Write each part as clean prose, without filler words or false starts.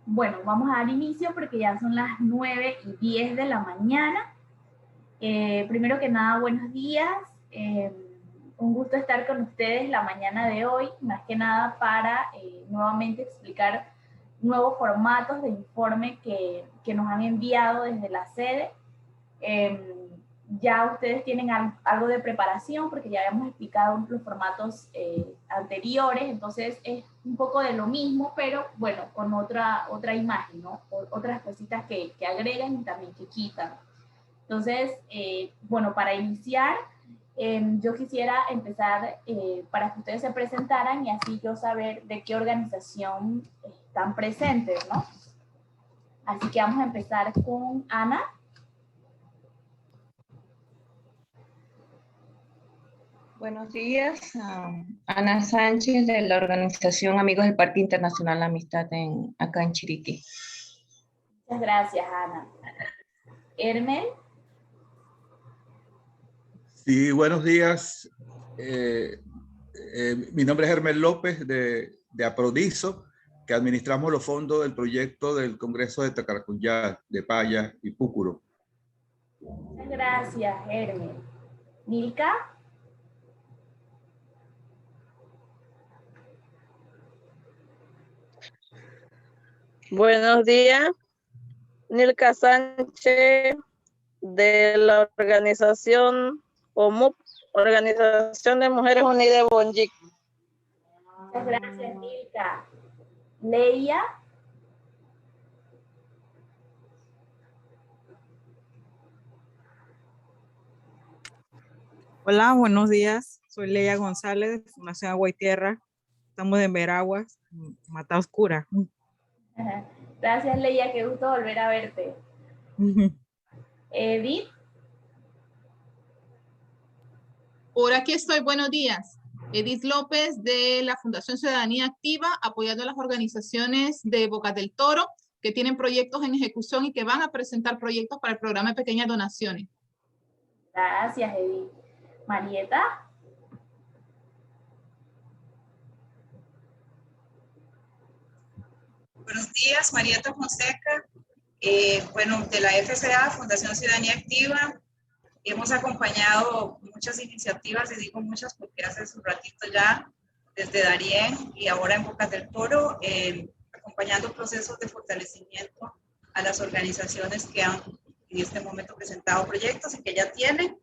Bueno, vamos a dar inicio porque ya son las 9:10 de la mañana. Primero que nada, buenos días. Un gusto estar con ustedes la mañana de hoy, más que nada para nuevamente explicar nuevos formatos de informe que nos han enviado desde la sede. Ya ustedes tienen algo de preparación porque ya habíamos explicado los formatos anteriores, entonces es un poco de lo mismo, pero bueno, con otra imagen, ¿no? Otras cositas que agregan y también que quitan. Entonces, bueno, para iniciar, yo quisiera empezar para que ustedes se presentaran y así yo saber de qué organización están presentes, ¿no? Así que vamos a empezar con Ana. Buenos días, Ana Sánchez de la organización Amigos del Parque Internacional La Amistad acá en Chiriquí. Muchas gracias, Ana. Hermel. Sí, buenos días. Mi nombre es Hermel López de Aprodiso, que administramos los fondos del proyecto del Congreso de Tacaracuyá, de Paya y Púcuro. Muchas gracias, Hermel. Milka. Buenos días, Nilka Sánchez de la organización OMUP, Organización de Mujeres Unidas de Bonjic. Muchas gracias, Milka. Leia. Hola, buenos días. Soy Leia González de Fundación Agua y Tierra. Estamos en Veraguas, Mata Oscura. Gracias, Leia. Qué gusto volver a verte. Edith. Por aquí estoy, buenos días. Edith López de la Fundación Ciudadanía Activa, apoyando a las organizaciones de Bocas del Toro que tienen proyectos en ejecución y que van a presentar proyectos para el programa de pequeñas donaciones. Gracias, Edith. Marieta. Buenos días, Marieta Fonseca. Bueno, de la FCA, Fundación Ciudadanía Activa, hemos acompañado muchas iniciativas, y digo muchas porque hace un ratito ya, desde Darién y ahora en Bocas del Toro, acompañando procesos de fortalecimiento a las organizaciones que han en este momento presentado proyectos y que ya tienen,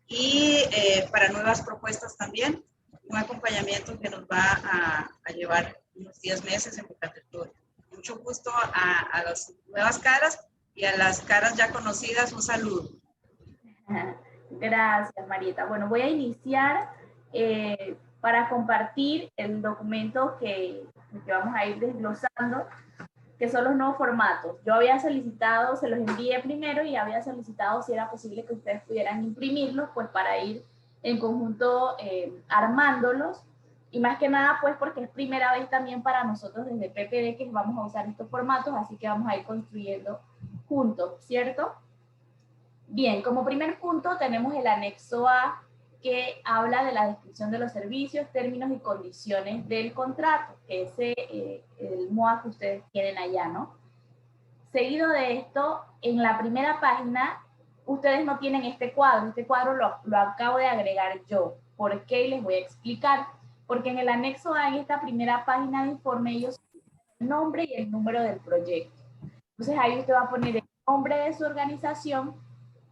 y para nuevas propuestas también, un acompañamiento que nos va a llevar unos 10 meses en Bocas del Toro. Mucho gusto a las nuevas caras y a las caras ya conocidas, un saludo. Gracias, Marieta. Bueno, voy a iniciar para compartir el documento que vamos a ir desglosando, que son los nuevos formatos. Yo había solicitado, se los envié primero y había solicitado si era posible que ustedes pudieran imprimirlos, pues para ir en conjunto armándolos. Y más que nada, pues porque es primera vez también para nosotros desde PPD que vamos a usar estos formatos, así que vamos a ir construyendo juntos, ¿cierto? Bien, como primer punto tenemos el anexo A, que habla de la descripción de los servicios, términos y condiciones del contrato, que es el MOA que ustedes tienen allá, ¿no? Seguido de esto, en la primera página, ustedes no tienen este cuadro lo acabo de agregar yo. ¿Por qué? Les voy a explicar. Porque en el anexo A, en esta primera página de informe, ellos el nombre y el número del proyecto. Entonces ahí usted va a poner el nombre de su organización,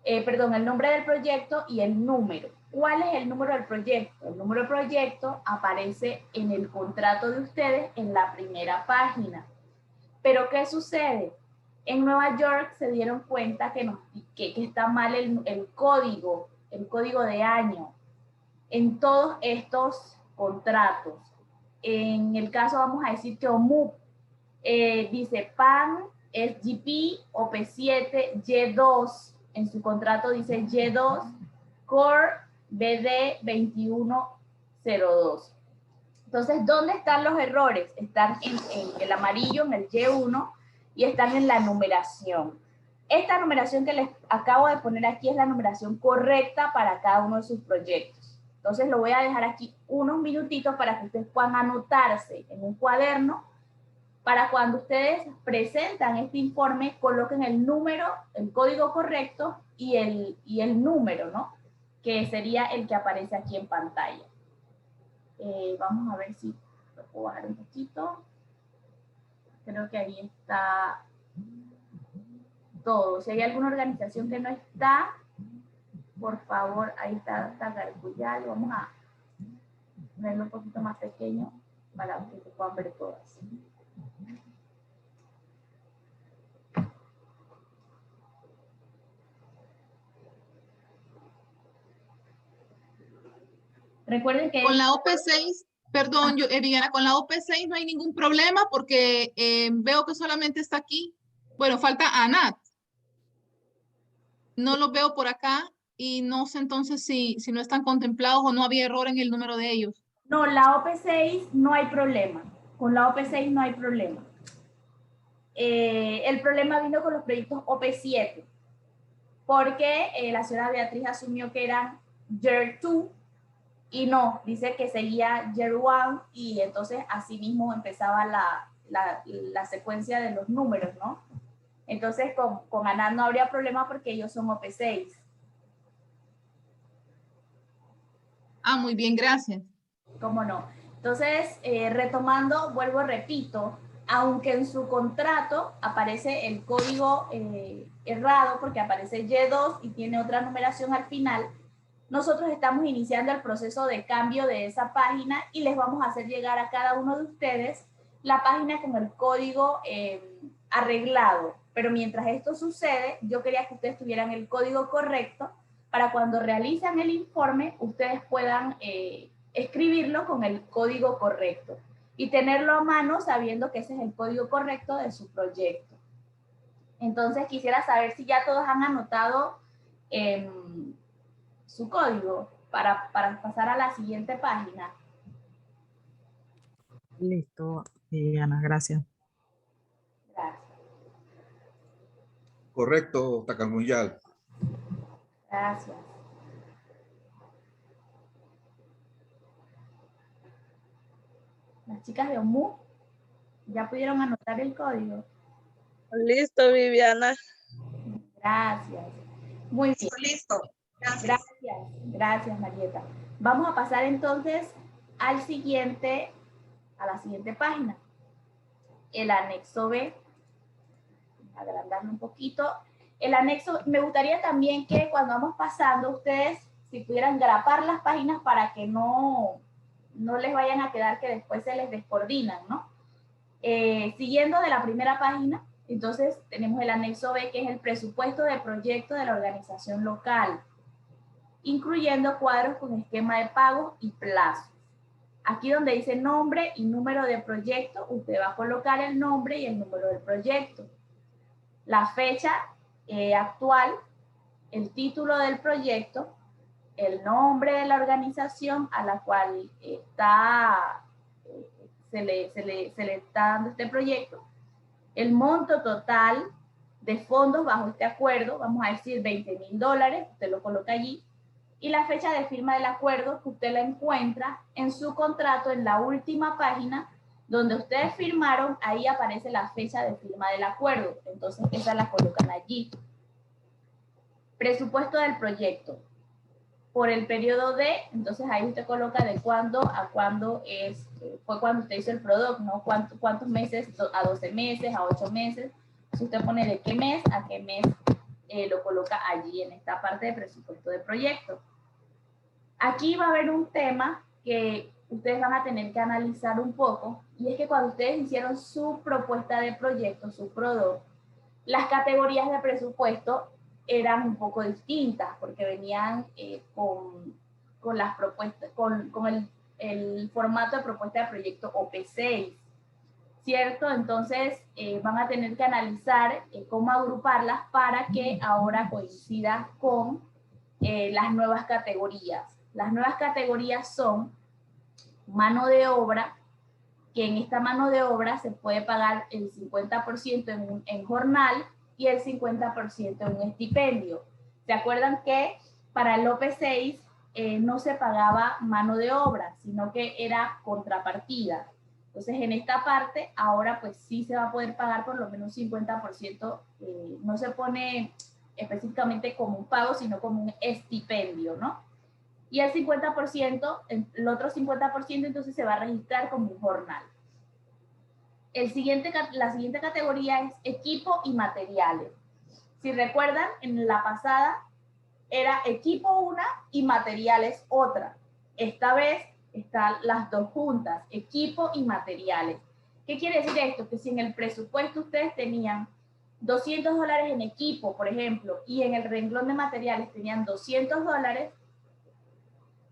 el nombre del proyecto y el número. ¿Cuál es el número del proyecto? El número del proyecto aparece en el contrato de ustedes en la primera página. Pero ¿qué sucede? En Nueva York se dieron cuenta que está mal el código de año en todos estos contratos. En el caso vamos a decir que OMUP dice PAN, SGP, OP7, Y2, en su contrato dice Y2, Core BD 2102. Entonces, ¿dónde están los errores? Están en el amarillo, en el Y1, y están en la numeración. Esta numeración que les acabo de poner aquí es la numeración correcta para cada uno de sus proyectos. Entonces lo voy a dejar aquí unos minutitos para que ustedes puedan anotarse en un cuaderno para cuando ustedes presentan este informe, coloquen el número, el código correcto y el número, ¿no? Que sería el que aparece aquí en pantalla. Vamos a ver si lo puedo bajar un poquito. Creo que ahí está todo. Si hay alguna organización que no está, por favor, ahí está Tacarcuyal. Vamos a ponerlo un poquito más pequeño para que se puedan ver todas. Recuerden que Con la OP6, perdón, Viviana, con la OP6 no hay ningún problema porque veo que solamente está aquí. Bueno, falta ANAT. No los veo por acá y no sé entonces si no están contemplados o no había error en el número de ellos. no, la OP6 no hay problema. Con la OP6 no hay problema. El problema vino con los proyectos OP7, porque la señora Beatriz asumió que eran Year 2 y no, dice que seguía Year 1 y entonces así mismo empezaba la secuencia de los números, ¿no? Entonces con ANAT no habría problema porque ellos son OP6. Ah, muy bien, gracias. ¿Cómo no? Entonces, retomando, vuelvo, repito, aunque en su contrato aparece el código errado porque aparece Y2 y tiene otra numeración al final, nosotros estamos iniciando el proceso de cambio de esa página y les vamos a hacer llegar a cada uno de ustedes la página con el código arreglado. Pero mientras esto sucede, yo quería que ustedes tuvieran el código correcto para cuando realizan el informe, ustedes puedan escribirlo con el código correcto y tenerlo a mano sabiendo que ese es el código correcto de su proyecto. Entonces quisiera saber si ya todos han anotado su código para pasar a la siguiente página. Listo, Viviana, gracias. Gracias. Correcto, Tacarcuyal. Gracias. Las chicas de OMU ya pudieron anotar el código. Listo, Viviana. Gracias. Muy bien. Listo. Gracias. Gracias, gracias, Marieta. Vamos a pasar entonces a la siguiente página. El anexo B. Agrandarlo un poquito. El anexo, me gustaría también que cuando vamos pasando, ustedes, si pudieran grapar las páginas para que no les vayan a quedar que después se les descoordinan, ¿no? Siguiendo de la primera página, entonces tenemos el anexo B, que es el presupuesto de proyecto de la organización local, incluyendo cuadros con esquema de pagos y plazos. Aquí donde dice nombre y número de proyecto, usted va a colocar el nombre y el número del proyecto. La fecha actual, el título del proyecto, el nombre de la organización a la cual se le está dando este proyecto, el monto total de fondos bajo este acuerdo, vamos a decir $20,000, usted lo coloca allí, y la fecha de firma del acuerdo que usted la encuentra en su contrato en la última página donde ustedes firmaron, ahí aparece la fecha de firma del acuerdo, entonces esa la colocan allí. Presupuesto del proyecto. Por el periodo de, entonces ahí usted coloca de cuándo a cuándo fue cuando usted hizo el producto, ¿no? ¿Cuántos meses? A 12 meses, a 8 meses. Si usted pone de qué mes a qué mes, lo coloca allí en esta parte de presupuesto de proyecto. Aquí va a haber un tema que ustedes van a tener que analizar un poco, y es que cuando ustedes hicieron su propuesta de proyecto, su producto, las categorías de presupuesto eran un poco distintas, porque venían con las propuestas, con el formato de propuesta de proyecto OP6, ¿cierto? Entonces van a tener que analizar cómo agruparlas para que ahora coincida con las nuevas categorías. Las nuevas categorías son mano de obra, que en esta mano de obra se puede pagar el 50% en jornal y el 50% en un estipendio. ¿Se acuerdan que para el OP6 no se pagaba mano de obra, sino que era contrapartida? Entonces, en esta parte, ahora pues sí se va a poder pagar por lo menos 50%, no se pone específicamente como un pago, sino como un estipendio, ¿no? Y el 50%, el otro 50% entonces se va a registrar como un jornal. La siguiente categoría es equipo y materiales. Si recuerdan, en la pasada era equipo una y materiales otra. Esta vez están las dos juntas, equipo y materiales. ¿Qué quiere decir esto? Que si en el presupuesto ustedes tenían $200 en equipo, por ejemplo, y en el renglón de materiales tenían $200,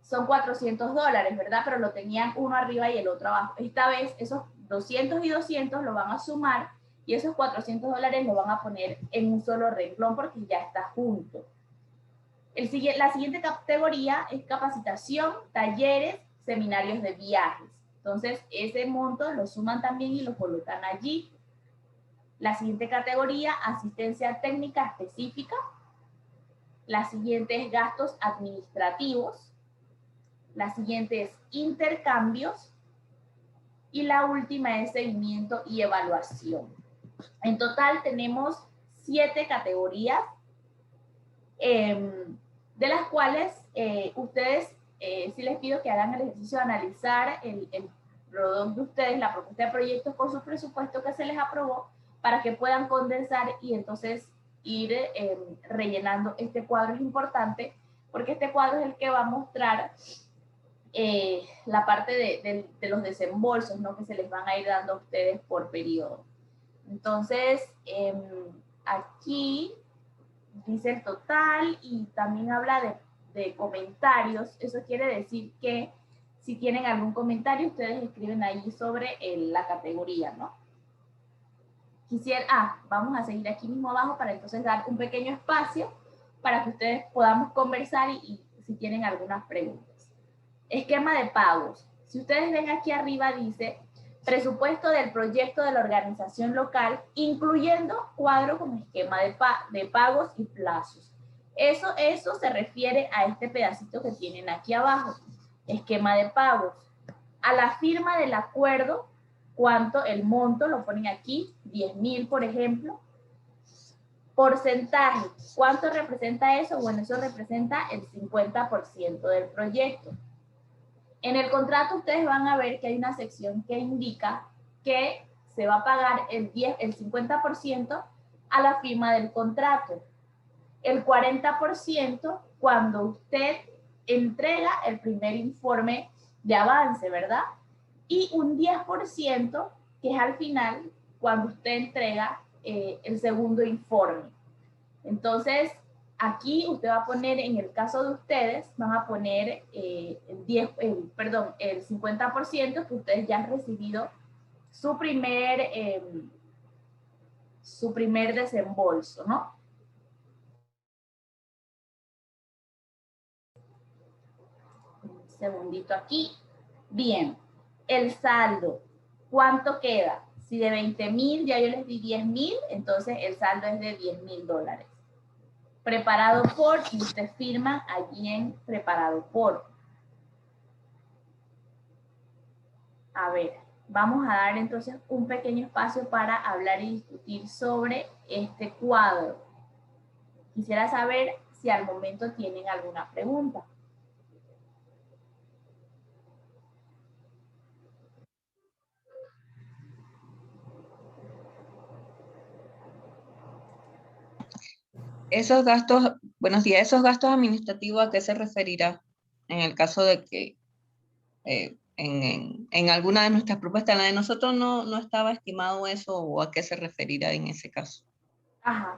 son $400, ¿verdad? Pero lo tenían uno arriba y el otro abajo. Esta vez esos 200 y 200 lo van a sumar y esos $400 lo van a poner en un solo renglón porque ya está junto. La siguiente categoría es capacitación, talleres, seminarios de viajes. Entonces, ese monto lo suman también y lo colocan allí. La siguiente categoría, asistencia técnica específica. La siguiente es gastos administrativos. La siguiente es intercambios. Y la última es seguimiento y evaluación. En total tenemos 7 categorías, de las cuales ustedes, sí les pido que hagan el ejercicio de analizar el producto de ustedes, la propuesta de proyectos con su presupuesto que se les aprobó, para que puedan condensar y entonces ir rellenando este cuadro. Es importante porque este cuadro es el que va a mostrar la parte de los desembolsos, ¿no?, que se les van a ir dando a ustedes por periodo. Entonces, aquí dice el total y también habla de comentarios. Eso quiere decir que si tienen algún comentario, ustedes escriben ahí sobre la categoría, ¿no? Vamos a seguir aquí mismo abajo para entonces dar un pequeño espacio para que ustedes podamos conversar y si tienen algunas preguntas. Esquema de pagos. Si ustedes ven aquí arriba dice presupuesto del proyecto de la organización local, incluyendo cuadro con esquema de pagos y plazos. Eso se refiere a este pedacito que tienen aquí abajo. Esquema de pagos. A la firma del acuerdo, ¿cuánto? El monto, lo ponen aquí, 10,000, por ejemplo. Porcentaje. ¿Cuánto representa eso? Bueno, eso representa el 50% del proyecto. En el contrato ustedes van a ver que hay una sección que indica que se va a pagar el 50% a la firma del contrato, el 40% cuando usted entrega el primer informe de avance, ¿verdad? Y un 10% que es al final cuando usted entrega el segundo informe. Entonces, aquí usted va a poner, en el caso de ustedes, van a poner el 50% que ustedes ya han recibido su primer desembolso, ¿no? Un segundito aquí. Bien, el saldo, ¿cuánto queda? Si de 20,000 ya yo les di 10,000, entonces el saldo es de $10,000. Preparado por, y usted firma allí en preparado por. A ver, vamos a dar entonces un pequeño espacio para hablar y discutir sobre este cuadro. Quisiera saber si al momento tienen alguna pregunta. Esos gastos, buenos días, esos gastos administrativos, ¿a qué se referirá? En el caso de que en alguna de nuestras propuestas, la de nosotros no estaba estimado eso, ¿o a qué se referirá en ese caso? Ajá.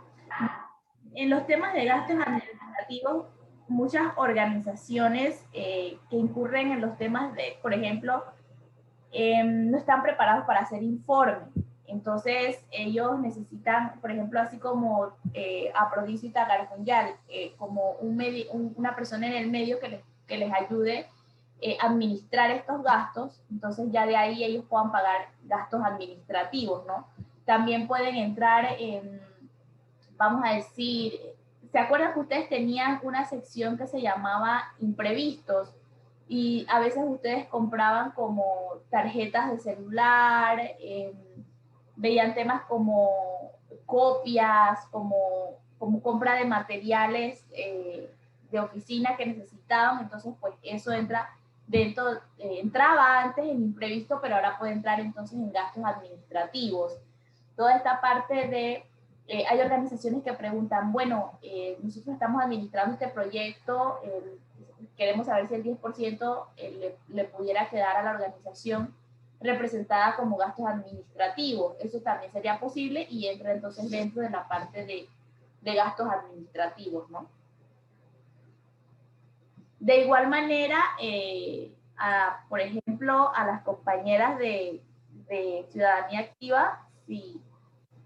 En los temas de gastos administrativos, muchas organizaciones que incurren en los temas de, por ejemplo, no están preparados para hacer informes. Entonces, ellos necesitan, por ejemplo, así como Aprodiso y Tacarcunyal, como una persona en el medio que les ayude a administrar estos gastos. Entonces, ya de ahí ellos puedan pagar gastos administrativos, ¿no? También pueden entrar en, vamos a decir, ¿se acuerdan que ustedes tenían una sección que se llamaba imprevistos? y a veces ustedes compraban como tarjetas de celular, veían temas como copias, como compra de materiales de oficina que necesitaban, entonces pues eso entra dentro, entraba antes en imprevisto, pero ahora puede entrar entonces en gastos administrativos. Toda esta parte de, hay organizaciones que preguntan, bueno, nosotros estamos administrando este proyecto, queremos saber si el 10% le pudiera quedar a la organización representada como gastos administrativos. Eso también sería posible y entra entonces dentro de la parte de gastos administrativos, ¿no? De igual manera, por ejemplo, a las compañeras de Ciudadanía Activa, si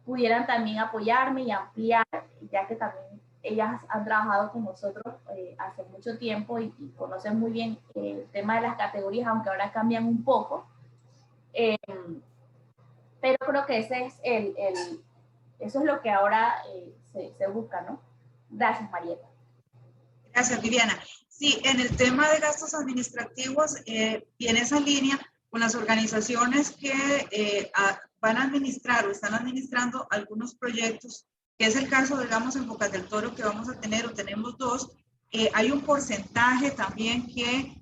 pudieran también apoyarme y ampliar, ya que también ellas han trabajado con nosotros hace mucho tiempo y conocen muy bien el tema de las categorías, aunque ahora cambian un poco. Pero creo que ese es eso es lo que ahora se busca, ¿no? Gracias, Marieta. Gracias, Viviana. Sí, en el tema de gastos administrativos, y en esa línea, con las organizaciones que van a administrar o están administrando algunos proyectos, que es el caso, digamos, en Bocas del Toro, que vamos a tener o tenemos dos, hay un porcentaje también que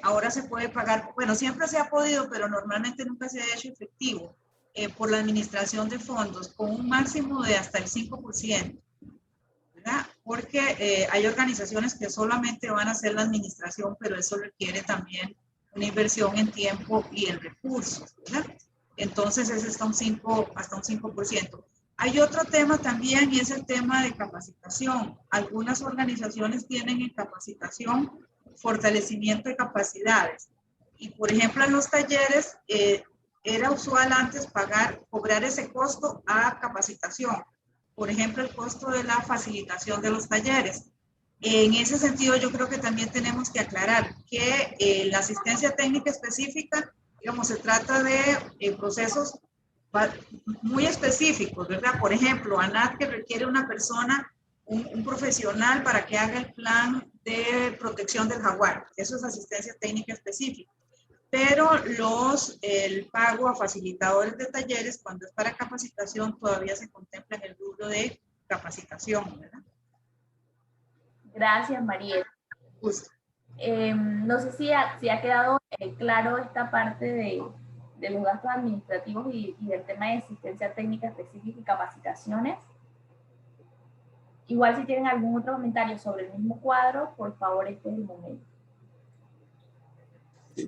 ahora se puede pagar, bueno, siempre se ha podido, pero normalmente nunca se ha hecho efectivo, por la administración de fondos, con un máximo de hasta el 5%. ¿verdad? Porque hay organizaciones que solamente van a hacer la administración, pero eso requiere también una inversión en tiempo y en recursos, ¿verdad? Entonces ese está hasta un 5%. Hay otro tema también y es el tema de capacitación. Algunas organizaciones tienen en capacitación fortalecimiento de capacidades. Y por ejemplo en los talleres era usual antes cobrar ese costo a capacitación. Por ejemplo, el costo de la facilitación de los talleres. En ese sentido, yo creo que también tenemos que aclarar que la asistencia técnica específica, digamos, se trata de procesos muy específicos, ¿verdad? Por ejemplo, ANAT que requiere una persona, un profesional para que haga el plan de protección del jaguar. Eso es asistencia técnica específica. Pero el pago a facilitadores de talleres, cuando es para capacitación, todavía se contempla en el rubro de capacitación, ¿verdad? Gracias, Marieta. Justo. No sé si ha quedado claro esta parte de los gastos administrativos y del tema de asistencia técnica específica y capacitaciones. Igual si tienen algún otro comentario sobre el mismo cuadro, por favor, este es el momento.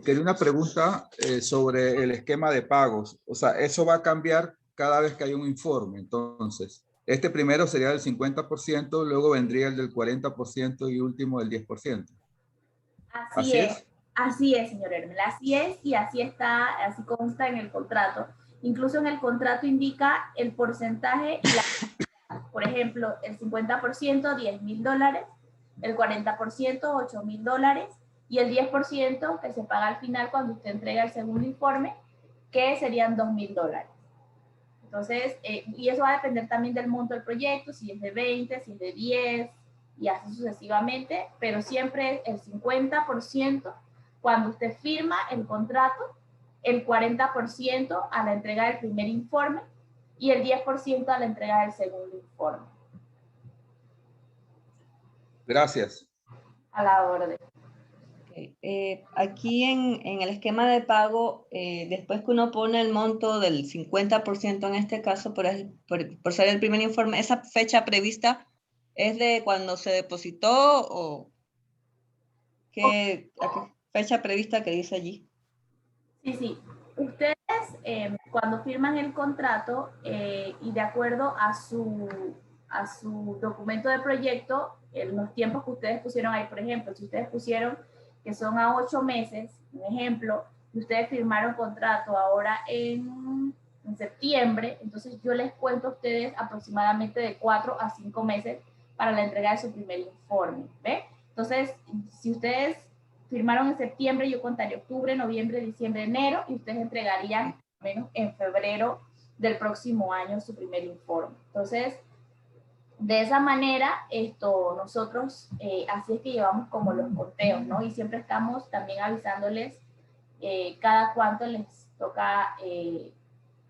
Quería una pregunta sobre el esquema de pagos. O sea, eso va a cambiar cada vez que hay un informe. Entonces, este primero sería del 50%, luego vendría el del 40% y último del 10%. Así es. Así es, señor Hermel. Así es y así está, así consta en el contrato. Incluso en el contrato indica el porcentaje y por ejemplo, el 50%, $10,000, el 40%, $8,000 y el 10% que se paga al final cuando usted entrega el segundo informe, que serían $2,000. Entonces, y eso va a depender también del monto del proyecto, si es de 20, si es de 10 y así sucesivamente, pero siempre el 50% cuando usted firma el contrato, el 40% a la entrega del primer informe y el 10% a la entrega del segundo informe. Gracias. A la orden. Aquí en el esquema de pago, después que uno pone el monto del 50% en este caso, por ser el primer informe, ¿esa fecha prevista es de cuando se depositó o a qué fecha prevista que dice allí? Sí. Ustedes cuando firman el contrato y de acuerdo a su documento de proyecto, en los tiempos que ustedes pusieron ahí, por ejemplo, si ustedes pusieron que son a 8 meses, un ejemplo, y ustedes firmaron contrato ahora en septiembre, entonces yo les cuento a ustedes aproximadamente de 4 a 5 meses para la entrega de su primer informe, ¿ve? Entonces, si ustedes firmaron en septiembre, yo contaría octubre, noviembre, diciembre, enero, y ustedes entregarían al menos en febrero del próximo año su primer informe. Entonces, De esa manera, nosotros así es que llevamos como los conteos, ¿no? Y siempre estamos también avisándoles cada cuánto les toca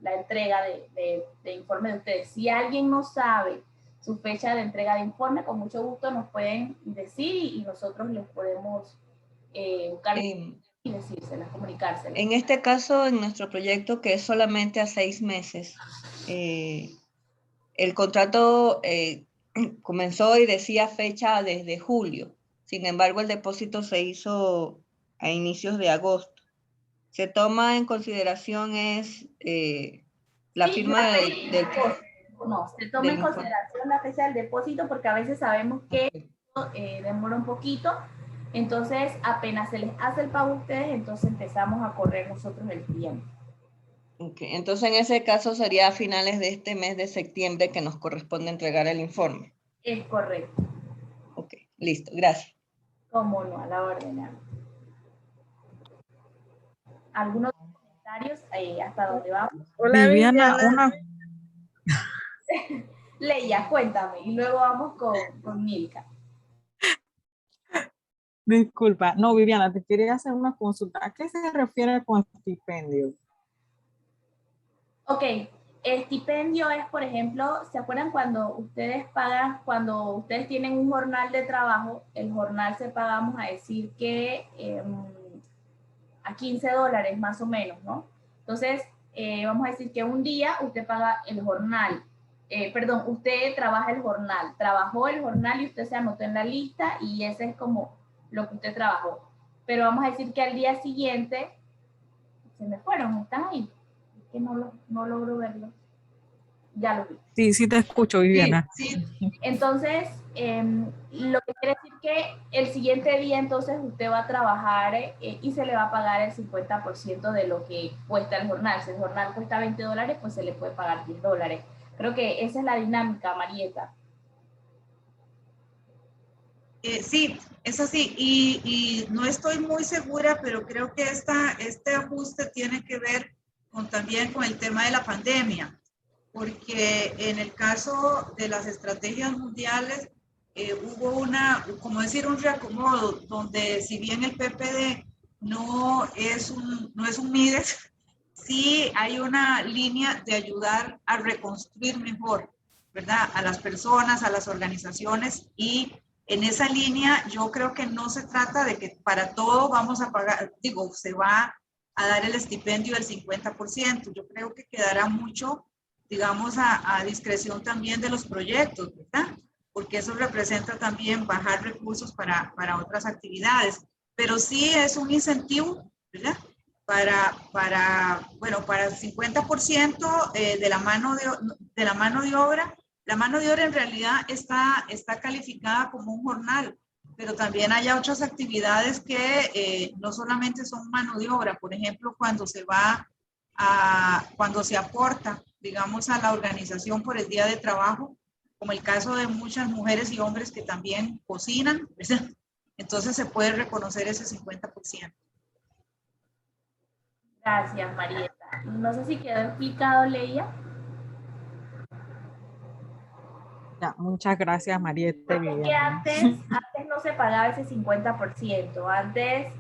la entrega de informe de ustedes. Si alguien no sabe su fecha de entrega de informe, con mucho gusto nos pueden decir y nosotros les podemos buscar y decírselas, comunicárselas. En este caso, en nuestro proyecto, que es solamente a 6 meses, el contrato comenzó y decía fecha desde julio. Sin embargo, el depósito se hizo a inicios de agosto. Se toma en consideración la firma del no, se toma en informe. consideración la fecha del depósito porque a veces sabemos que demora un poquito. Entonces, apenas se les hace el pago a ustedes, entonces empezamos a correr nosotros el tiempo. Okay. Entonces, en ese caso sería a finales de este mes de septiembre que nos corresponde entregar el informe. Es correcto. Ok, listo, gracias. Cómo no, a la orden. ¿Algunos comentarios hasta dónde vamos? Hola, Viviana, Viviana. Leia, cuéntame, y luego vamos con Milka. Disculpa, no, Viviana, te quería hacer una consulta. ¿A qué se refiere con estipendio? Ok, estipendio es, por ejemplo, ¿se acuerdan cuando ustedes pagan, cuando ustedes tienen un jornal de trabajo, el jornal se paga, vamos a decir que a $15 más o menos, ¿no? Entonces, vamos a decir que un día usted paga el jornal, usted trabaja el jornal, trabajó el jornal y usted se anotó en la lista y ese es como lo que usted trabajó. Pero vamos a decir que al día siguiente, se me fueron, están ahí, es que no logro verlo. Ya lo vi. Sí, sí te escucho, Viviana. Sí, Entonces, lo que quiere decir que el siguiente día entonces usted va a trabajar y se le va a pagar el 50% de lo que cuesta el jornal. Si el jornal cuesta $20, pues se le puede pagar $10. Creo que esa es la dinámica, Marieta. sí, es así. Y no estoy muy segura, pero creo que este ajuste tiene que ver también con el tema de la pandemia, porque en el caso de las estrategias mundiales hubo como decir, un reacomodo, donde si bien el PPD no es un MIDES, sí hay una línea de ayudar a reconstruir mejor, ¿verdad? A las personas, a las organizaciones, y en esa línea yo creo que no se trata de que para todo vamos a pagar, se va a dar el estipendio del 50%. Yo creo que quedará mucho, digamos, a discreción también de los proyectos, ¿verdad? Porque eso representa también bajar recursos para otras actividades. Pero sí es un incentivo, ¿verdad? Para el 50% de la mano de obra. La mano de obra en realidad está calificada como un jornal, pero también hay otras actividades que no solamente son mano de obra. Por ejemplo, cuando se aporta, digamos, a la organización por el día de trabajo, como el caso de muchas mujeres y hombres que también cocinan, ¿verdad? Entonces se puede reconocer ese 50%. Gracias, Marieta. No sé si quedó explicado, Leia. Ya, muchas gracias, Marieta. Porque es que antes no se pagaba ese 50%. Antes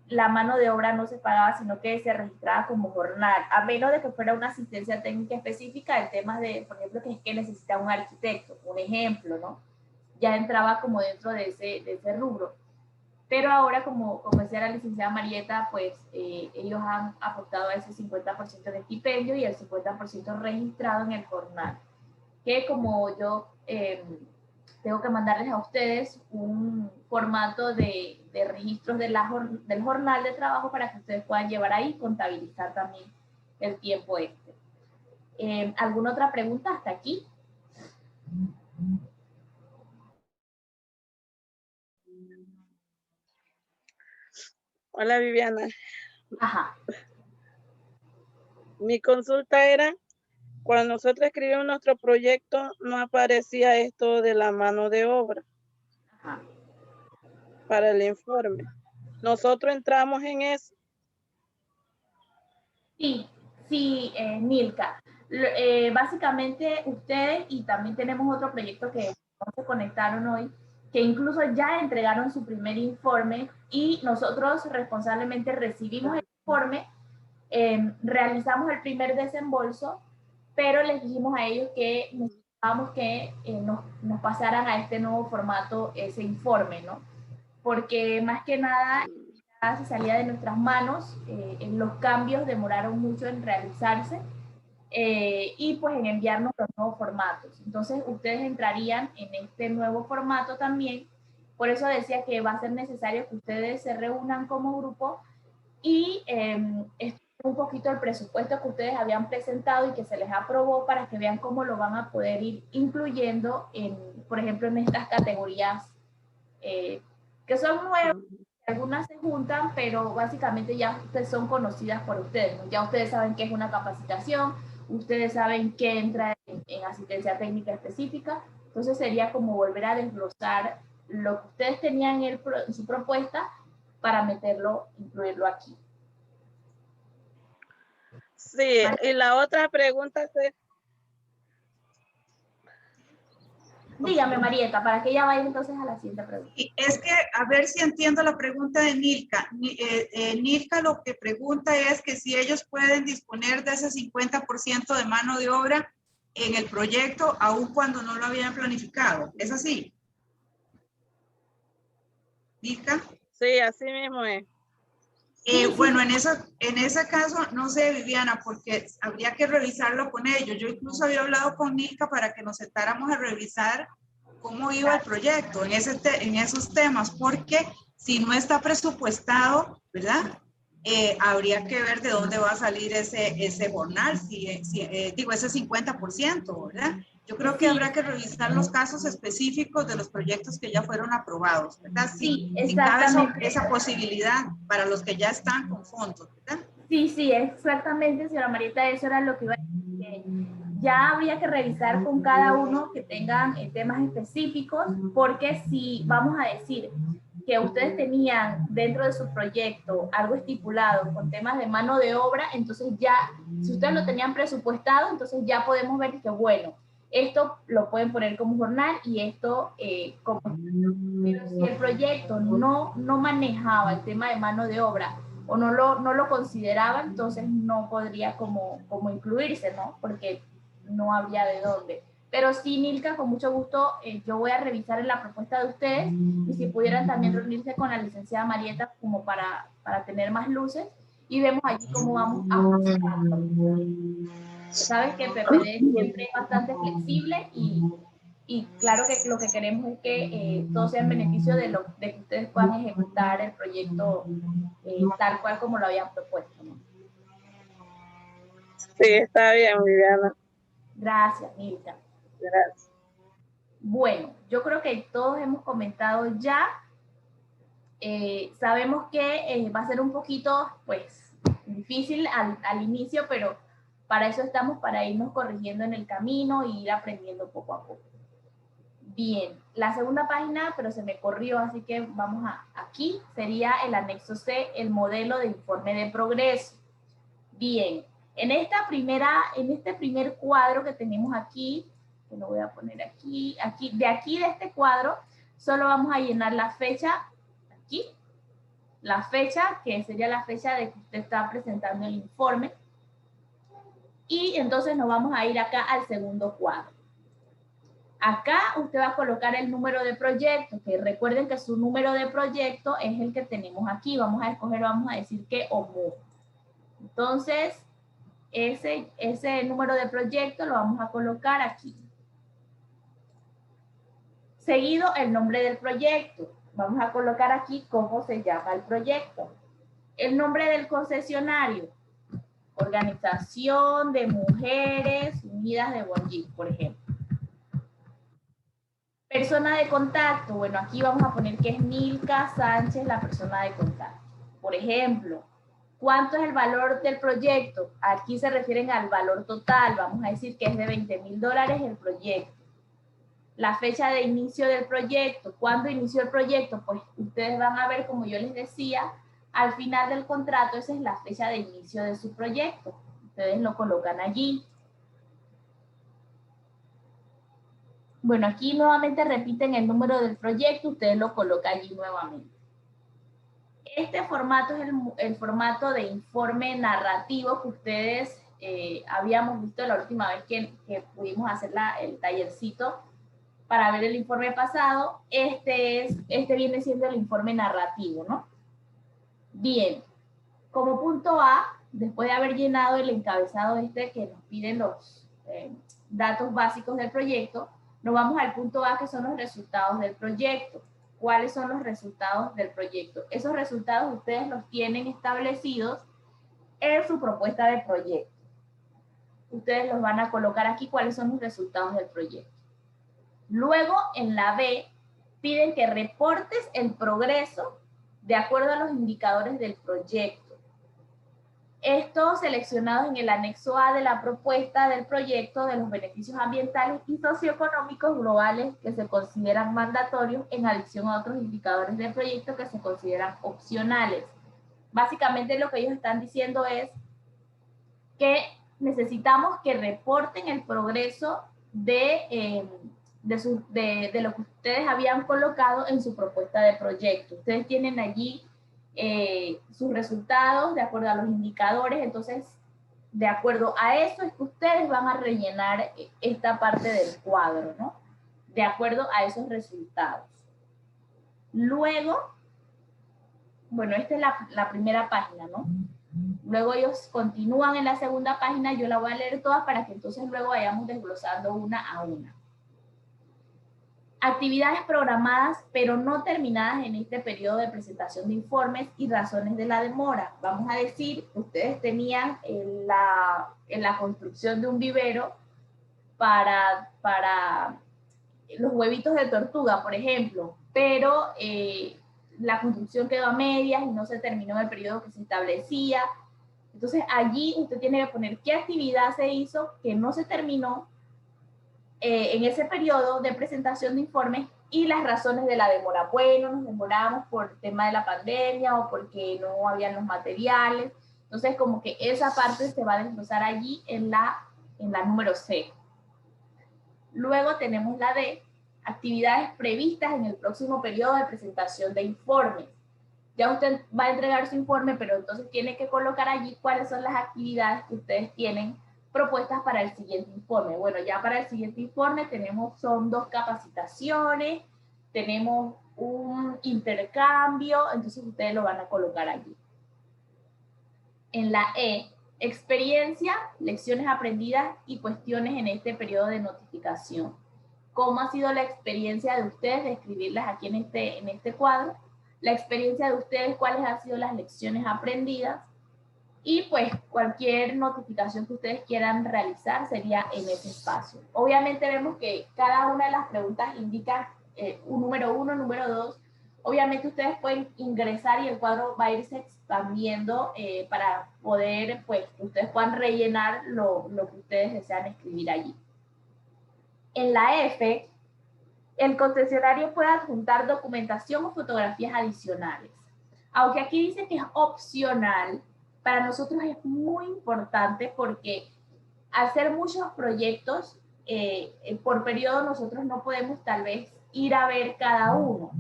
la mano de obra no se pagaba, sino que se registraba como jornal, a menos de que fuera una asistencia técnica específica en temas de, por ejemplo, que es que necesita un arquitecto, un ejemplo, ¿no? Ya entraba como dentro de ese rubro. Pero ahora, como decía la licenciada Marieta, pues ellos han aportado a ese 50% de estipendio y el 50% registrado en el jornal. Que como yo tengo que mandarles a ustedes un formato de registros del jornal de trabajo para que ustedes puedan llevar ahí y contabilizar también el tiempo este. ¿Alguna otra pregunta hasta aquí? Hola, Viviana. Ajá. Mi consulta era, cuando nosotros escribimos nuestro proyecto, no aparecía esto de la mano de obra. Ajá. Para el informe. Nosotros entramos en eso. Sí, Milka. Básicamente ustedes, y también tenemos otro proyecto que no se conectaron hoy, que incluso ya entregaron su primer informe y nosotros responsablemente recibimos el informe, realizamos el primer desembolso, pero les dijimos a ellos que necesitábamos que nos pasaran a este nuevo formato ese informe, ¿no? Porque más que nada ya se salía de nuestras manos, los cambios demoraron mucho en realizarse, y pues en enviarnos los nuevos formatos. Entonces ustedes entrarían en este nuevo formato también. Por eso decía que va a ser necesario que ustedes se reúnan como grupo y un poquito el presupuesto que ustedes habían presentado y que se les aprobó para que vean cómo lo van a poder ir incluyendo, por ejemplo, en estas categorías que son nuevas. Algunas se juntan, pero básicamente ya son conocidas por ustedes, ¿no? Ya ustedes saben qué es una capacitación, ustedes saben qué entra en asistencia técnica específica, entonces sería como volver a desglosar lo que ustedes tenían en su propuesta para incluirlo aquí. Sí, y la otra pregunta es... Dígame, Marieta, para que ella vaya entonces a la siguiente pregunta. Es que, a ver si entiendo la pregunta de Nilka. Nilka lo que pregunta es que si ellos pueden disponer de ese 50% de mano de obra en el proyecto, aun cuando no lo habían planificado. ¿Es así? Nilka. Sí, así mismo es. Bueno, en ese caso, no sé, Viviana, porque habría que revisarlo con ellos. Yo incluso había hablado con Nilka para que nos sentáramos a revisar cómo iba el proyecto en esos temas, porque si no está presupuestado, ¿verdad? Habría que ver de dónde va a salir ese jornal, digo, ese 50%, ¿verdad? Yo creo que habrá que revisar los casos específicos de los proyectos que ya fueron aprobados, ¿verdad? Sí, si cabe exactamente. esa posibilidad para los que ya están con fondos, ¿verdad? Sí, exactamente, señora Marieta, eso era lo que iba a decir, que ya habría que revisar con cada uno que tengan temas específicos, porque si vamos a decir que ustedes tenían dentro de su proyecto algo estipulado con temas de mano de obra, entonces ya, si ustedes lo tenían presupuestado, entonces ya podemos ver que, bueno, esto lo pueden poner como jornal y esto como... Pero si el proyecto no manejaba el tema de mano de obra o no lo consideraba, entonces no podría como incluirse, ¿no? Porque no habría de dónde. Pero sí, Nilka, con mucho gusto, yo voy a revisar en la propuesta de ustedes y si pudieran también reunirse con la licenciada Marieta como para tener más luces y vemos allí cómo vamos a ajustarlo. Sabes que PPD siempre es bastante flexible y claro que lo que queremos es que todo sea en beneficio de que ustedes puedan ejecutar el proyecto tal cual como lo habían propuesto, ¿no? Sí, está bien, Viviana. Gracias, Nilka. Gracias. Bueno, yo creo que todos hemos comentado ya. Sabemos que va a ser un poquito, pues, difícil al inicio, pero para eso estamos, para irnos corrigiendo en el camino e ir aprendiendo poco a poco. Bien, la segunda página, pero se me corrió, así que vamos aquí, sería el anexo C, el modelo de informe de progreso. Bien, en este primer cuadro que tenemos aquí, que lo voy a poner aquí, de este cuadro, solo vamos a llenar la fecha, aquí, la fecha, que sería la fecha de que usted está presentando el informe, y entonces nos vamos a ir acá al segundo cuadro. Acá usted va a colocar el número de proyecto, que recuerden que su número de proyecto es el que tenemos aquí. Vamos a escoger, vamos a decir que OMU. Entonces, ese número de proyecto lo vamos a colocar aquí. Seguido, el nombre del proyecto. Vamos a colocar aquí cómo se llama el proyecto. El nombre del concesionario. Organización de Mujeres Unidas de Bonjik, por ejemplo. Persona de contacto, bueno, aquí vamos a poner que es Nilka Sánchez, la persona de contacto. Por ejemplo, ¿cuánto es el valor del proyecto? Aquí se refieren al valor total, vamos a decir que es de $20,000 el proyecto. La fecha de inicio del proyecto, ¿cuándo inició el proyecto? Pues ustedes van a ver, como yo les decía, al final del contrato, esa es la fecha de inicio de su proyecto. Ustedes lo colocan allí. Bueno, aquí nuevamente repiten el número del proyecto, ustedes lo colocan allí nuevamente. Este formato es el formato de informe narrativo que ustedes habíamos visto la última vez que pudimos hacer el tallercito para ver el informe pasado. Este viene siendo el informe narrativo, ¿no? Bien, como punto A, después de haber llenado el encabezado que nos piden los datos básicos del proyecto, nos vamos al punto A, que son los resultados del proyecto. ¿Cuáles son los resultados del proyecto? Esos resultados ustedes los tienen establecidos en su propuesta de proyecto. Ustedes los van a colocar aquí, cuáles son los resultados del proyecto. Luego, en la B, piden que reportes el progreso de acuerdo a los indicadores del proyecto. Estos seleccionados en el anexo A de la propuesta del proyecto de los beneficios ambientales y socioeconómicos globales que se consideran mandatorios en adición a otros indicadores del proyecto que se consideran opcionales. Básicamente lo que ellos están diciendo es que necesitamos que reporten el progreso de lo que ustedes habían colocado en su propuesta de proyecto. Ustedes tienen allí sus resultados de acuerdo a los indicadores, entonces de acuerdo a eso es que ustedes van a rellenar esta parte del cuadro, ¿no? De acuerdo a esos resultados. Luego, bueno, esta es la primera página, ¿no? Luego ellos continúan en la segunda página, yo la voy a leer todas para que entonces luego vayamos desglosando una a una. Actividades programadas pero no terminadas en este periodo de presentación de informes y razones de la demora. Vamos a decir, ustedes tenían en la construcción de un vivero para los huevitos de tortuga, por ejemplo, pero la construcción quedó a medias y no se terminó en el periodo que se establecía. Entonces allí usted tiene que poner qué actividad se hizo que no se terminó en ese periodo de presentación de informes y las razones de la demora. Bueno, nos demoramos por el tema de la pandemia o porque no habían los materiales. Entonces, como que esa parte se va a desglosar allí en la número C. Luego tenemos la D, actividades previstas en el próximo periodo de presentación de informes. Ya usted va a entregar su informe, pero entonces tiene que colocar allí cuáles son las actividades que ustedes tienen propuestas para el siguiente informe. Bueno, ya para el siguiente informe son 2 capacitaciones, tenemos un intercambio, entonces ustedes lo van a colocar allí. En la E, experiencia, lecciones aprendidas y cuestiones en este periodo de notificación. ¿Cómo ha sido la experiencia de ustedes? De escribirlas aquí en este cuadro. La experiencia de ustedes, cuáles han sido las lecciones aprendidas. Y pues cualquier notificación que ustedes quieran realizar sería en ese espacio. Obviamente vemos que cada una de las preguntas indica un número 1, número 2. Obviamente ustedes pueden ingresar y el cuadro va a irse expandiendo para poder, pues, que ustedes puedan rellenar lo que ustedes desean escribir allí. En la F, el concesionario puede adjuntar documentación o fotografías adicionales. Aunque aquí dice que es opcional, para nosotros es muy importante porque al hacer muchos proyectos por periodo nosotros no podemos tal vez ir a ver cada uno.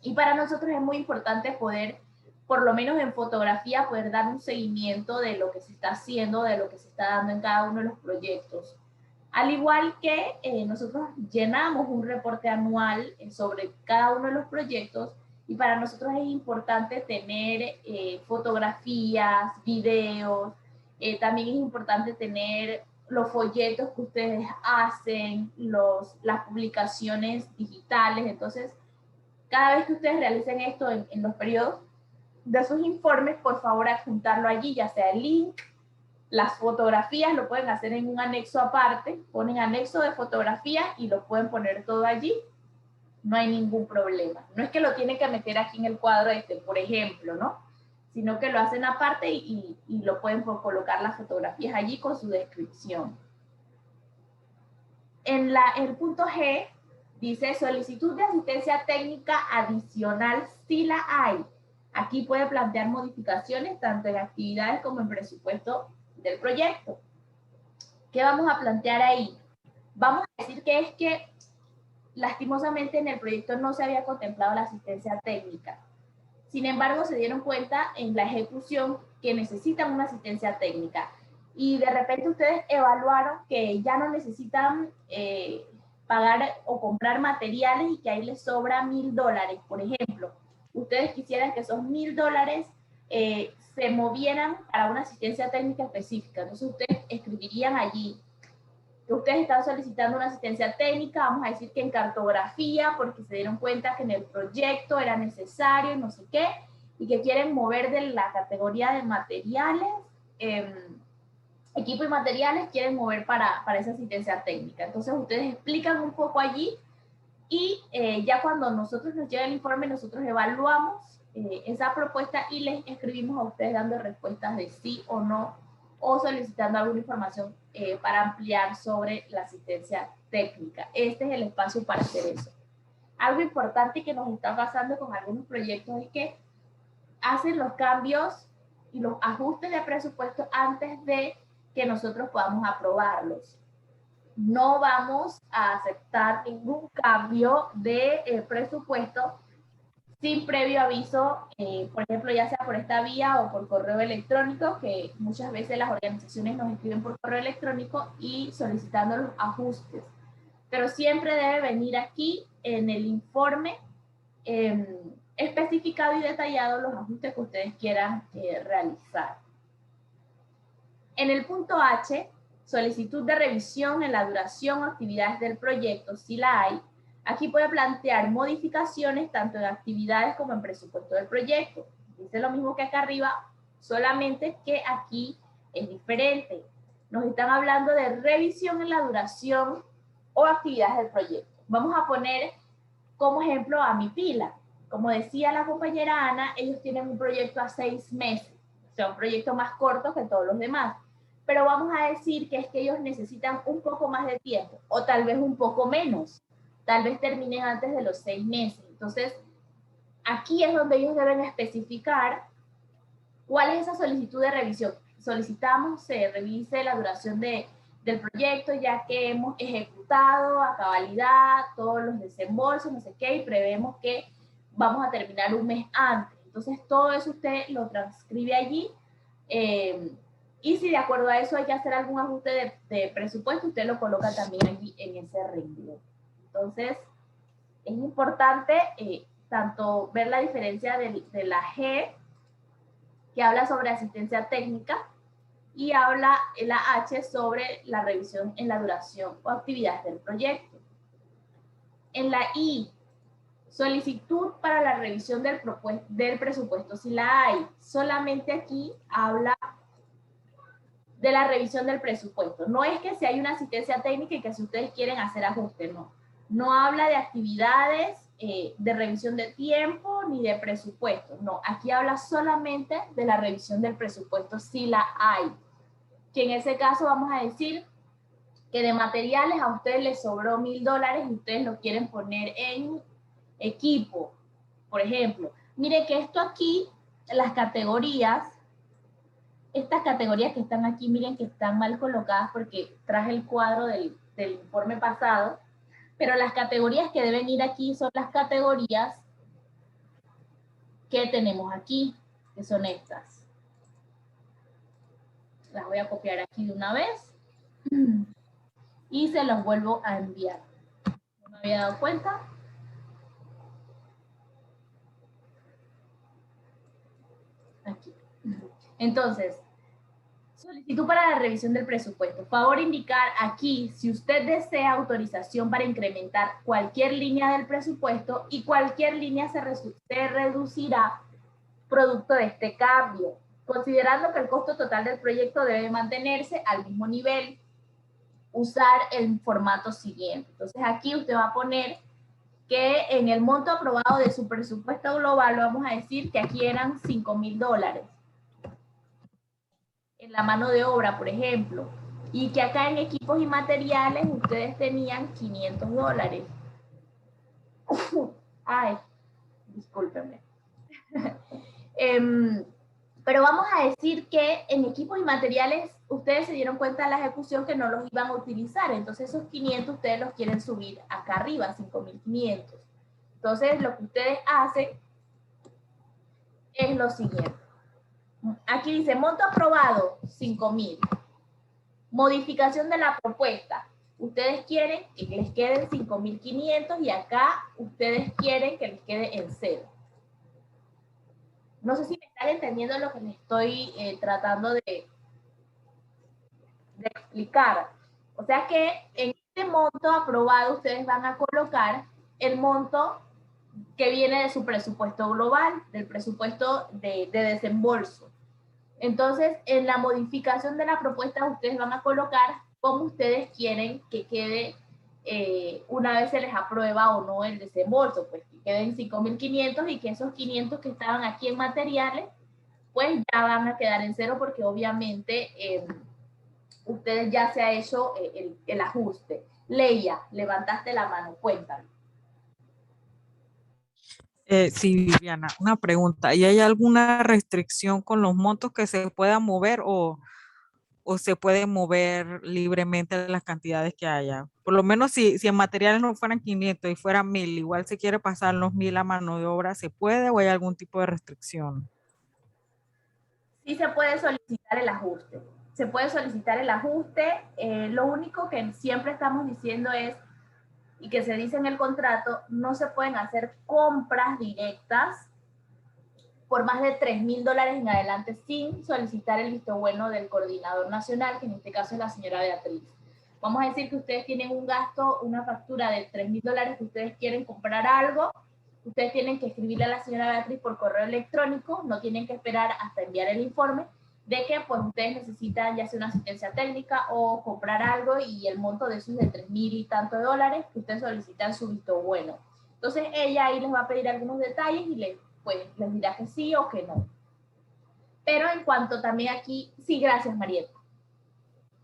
Y para nosotros es muy importante poder, por lo menos en fotografía, poder dar un seguimiento de lo que se está haciendo, de lo que se está dando en cada uno de los proyectos. Al igual que nosotros llenamos un reporte anual sobre cada uno de los proyectos, y para nosotros es importante tener fotografías, videos, también es importante tener los folletos que ustedes hacen, las publicaciones digitales. Entonces, cada vez que ustedes realicen esto en los periodos de sus informes, por favor adjuntarlo allí, ya sea el link, las fotografías, lo pueden hacer en un anexo aparte, ponen anexo de fotografía y lo pueden poner todo allí. No hay ningún problema. No es que lo tienen que meter aquí en el cuadro por ejemplo, ¿no? Sino que lo hacen aparte y lo pueden colocar las fotografías allí con su descripción. En el punto G dice solicitud de asistencia técnica adicional si la hay. Aquí puede plantear modificaciones tanto en actividades como en presupuesto del proyecto. ¿Qué vamos a plantear ahí? Vamos a decir que lastimosamente en el proyecto no se había contemplado la asistencia técnica. Sin embargo, se dieron cuenta en la ejecución que necesitan una asistencia técnica. Y de repente ustedes evaluaron que ya no necesitan pagar o comprar materiales y que ahí les sobra $1,000, por ejemplo. Ustedes quisieran que esos $1,000 se movieran para una asistencia técnica específica. Entonces ustedes escribirían allí que ustedes están solicitando una asistencia técnica, vamos a decir que en cartografía, porque se dieron cuenta que en el proyecto era necesario, no sé qué, y que quieren mover de la categoría de materiales, equipo y materiales, quieren mover para esa asistencia técnica. Entonces ustedes explican un poco allí y ya cuando nosotros nos llega el informe, nosotros evaluamos esa propuesta y les escribimos a ustedes dando respuestas de sí o no, o solicitando alguna información para ampliar sobre la asistencia técnica. Este es el espacio para hacer eso. Algo importante que nos está pasando con algunos proyectos es que hacen los cambios y los ajustes de presupuesto antes de que nosotros podamos aprobarlos. No vamos a aceptar ningún cambio de presupuesto sin previo aviso, por ejemplo, ya sea por esta vía o por correo electrónico, que muchas veces las organizaciones nos escriben por correo electrónico y solicitando los ajustes. Pero siempre debe venir aquí en el informe especificado y detallado los ajustes que ustedes quieran realizar. En el punto H, solicitud de revisión en la duración o actividades del proyecto, si la hay. Aquí puede plantear modificaciones tanto en actividades como en presupuesto del proyecto. Dice lo mismo que acá arriba, solamente que aquí es diferente. Nos están hablando de revisión en la duración o actividades del proyecto. Vamos a poner como ejemplo a Mi Pila. Como decía la compañera Ana, ellos tienen un proyecto a 6 meses, o sea, un proyecto más corto que todos los demás. Pero vamos a decir que es que ellos necesitan un poco más de tiempo, o tal vez un poco menos. Tal vez terminen antes de los 6 meses. Entonces, aquí es donde ellos deben especificar cuál es esa solicitud de revisión. Solicitamos se revise la duración del proyecto, ya que hemos ejecutado a cabalidad todos los desembolsos, no sé qué, y prevemos que vamos a terminar un mes antes. Entonces, todo eso usted lo transcribe allí. Y si de acuerdo a eso hay que hacer algún ajuste de presupuesto, usted lo coloca también aquí en ese renglón. Entonces, es importante tanto ver la diferencia de la G, que habla sobre asistencia técnica, y habla la H sobre la revisión en la duración o actividades del proyecto. En la I, solicitud para la revisión del presupuesto, si la hay. Solamente aquí habla de la revisión del presupuesto. No es que si hay una asistencia técnica y que si ustedes quieren hacer ajustes, no. No habla de actividades, de revisión de tiempo, ni de presupuesto. No, aquí habla solamente de la revisión del presupuesto, si la hay. Que en ese caso vamos a decir que de materiales a ustedes les sobró $1,000 y ustedes lo quieren poner en equipo. Por ejemplo, mire que esto aquí, las categorías, estas categorías que están aquí, miren que están mal colocadas porque traje el cuadro del informe pasado, pero las categorías que deben ir aquí son las categorías que tenemos aquí, que son estas. Las voy a copiar aquí de una vez y se los vuelvo a enviar. ¿No me había dado cuenta? Aquí. Entonces, solicitud para la revisión del presupuesto. Favor indicar aquí si usted desea autorización para incrementar cualquier línea del presupuesto y cualquier línea se reducirá producto de este cambio, considerando que el costo total del proyecto debe mantenerse al mismo nivel. Usar el formato siguiente. Entonces aquí usted va a poner que en el monto aprobado de su presupuesto global, lo vamos a decir que aquí eran $5,000. En la mano de obra, por ejemplo, y que acá en equipos y materiales ustedes tenían $500. Ay, discúlpenme. Pero vamos a decir que en equipos y materiales ustedes se dieron cuenta de la ejecución que no los iban a utilizar. Entonces esos 500 ustedes los quieren subir acá arriba, 5.500. Entonces lo que ustedes hacen es lo siguiente. Aquí dice monto aprobado, 5.000. Modificación de la propuesta. Ustedes quieren que les queden 5.500 y acá ustedes quieren que les quede en cero. No sé si me están entendiendo lo que les estoy tratando de explicar. O sea que en este monto aprobado ustedes van a colocar el monto que viene de su presupuesto global, del presupuesto de desembolso. Entonces, en la modificación de la propuesta ustedes van a colocar cómo ustedes quieren que quede una vez se les aprueba o no el desembolso, pues que queden 5.500 y que esos 500 que estaban aquí en materiales, pues ya van a quedar en cero porque obviamente ustedes ya se ha hecho el ajuste. Leia, levantaste la mano, cuéntame. Sí, Viviana, una pregunta. ¿Y hay alguna restricción con los montos que se puedan mover o se pueden mover libremente las cantidades que haya? Por lo menos si en materiales no fueran 500 y fueran 1.000, igual se quiere pasar los 1.000 a mano de obra, ¿se puede o hay algún tipo de restricción? Sí se puede solicitar el ajuste. Se puede solicitar el ajuste. Lo único que siempre estamos diciendo es, y que se dice en el contrato, no se pueden hacer compras directas por más de $3.000 en adelante sin solicitar el visto bueno del coordinador nacional, que en este caso es la señora Beatriz. Vamos a decir que ustedes tienen un gasto, una factura de $3.000 que ustedes quieren comprar algo, ustedes tienen que escribirle a la señora Beatriz por correo electrónico, no tienen que esperar hasta enviar el informe de que pues ustedes necesitan ya sea una asistencia técnica o comprar algo y el monto de esos de 3.000 y tanto de dólares que ustedes solicitan su visto bueno. Entonces ella ahí les va a pedir algunos detalles y pues les dirá que sí o que no. Pero en cuanto también aquí, sí, gracias Marieta.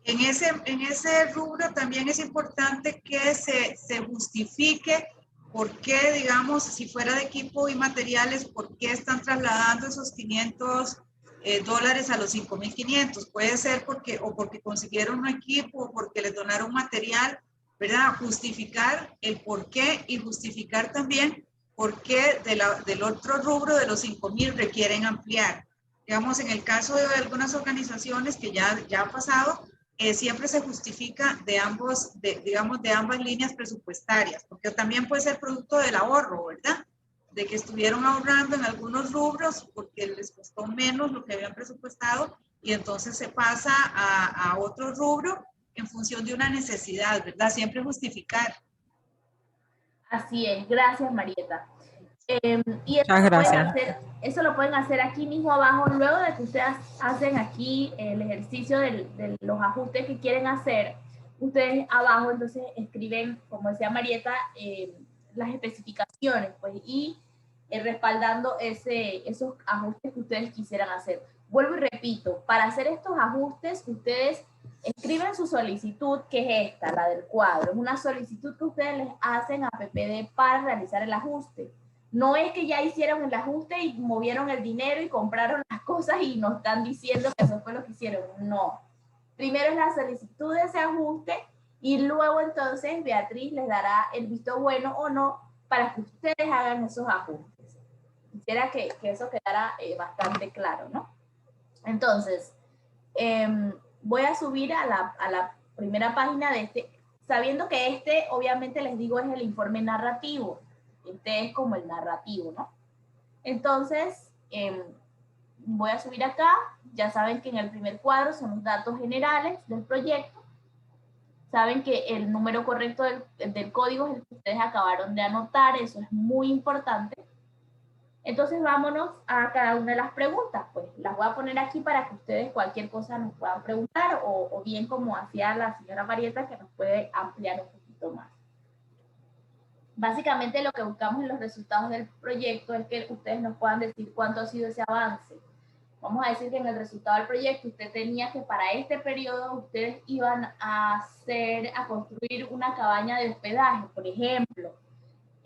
En ese rubro también es importante que se justifique por qué, digamos, si fuera de equipo y materiales, por qué están trasladando esos $500 a los 5.500. Puede ser porque consiguieron un equipo o porque les donaron material, ¿verdad? Justificar el por qué y justificar también por qué del otro rubro de los 5.000 requieren ampliar. Digamos, en el caso de algunas organizaciones que ya ha pasado, siempre se justifica de ambas líneas presupuestarias, porque también puede ser producto del ahorro, ¿verdad? De que estuvieron ahorrando en algunos rubros porque les costó menos lo que habían presupuestado y entonces se pasa a otro rubro en función de una necesidad, ¿verdad? Siempre justificar. Así es, gracias Marieta. Y eso lo pueden hacer aquí mismo abajo, luego de que ustedes hacen aquí el ejercicio de los ajustes que quieren hacer, ustedes abajo entonces escriben, como decía Marieta, las especificaciones, pues, y respaldando esos ajustes que ustedes quisieran hacer. Vuelvo y repito, para hacer estos ajustes, ustedes escriben su solicitud, que es esta, la del cuadro. Es una solicitud que ustedes les hacen a PPD para realizar el ajuste. No es que ya hicieron el ajuste y movieron el dinero y compraron las cosas y nos están diciendo que eso fue lo que hicieron. No. Primero es la solicitud de ese ajuste y luego entonces Beatriz les dará el visto bueno o no para que ustedes hagan esos ajustes. Quisiera que eso quedara bastante claro, ¿no? Entonces, voy a subir a la primera página de este, sabiendo que obviamente les digo, es el informe narrativo. Este es como el narrativo, ¿no? Entonces, voy a subir acá. Ya saben que en el primer cuadro son los datos generales del proyecto. Saben que el número correcto del código es el que ustedes acabaron de anotar. Eso es muy importante. Entonces, vámonos a cada una de las preguntas. Pues las voy a poner aquí para que ustedes cualquier cosa nos puedan preguntar o bien como hacía la señora Marieta, que nos puede ampliar un poquito más. Básicamente lo que buscamos en los resultados del proyecto es que ustedes nos puedan decir cuánto ha sido ese avance. Vamos a decir que en el resultado del proyecto usted tenía que para este periodo ustedes iban a construir una cabaña de hospedaje, por ejemplo.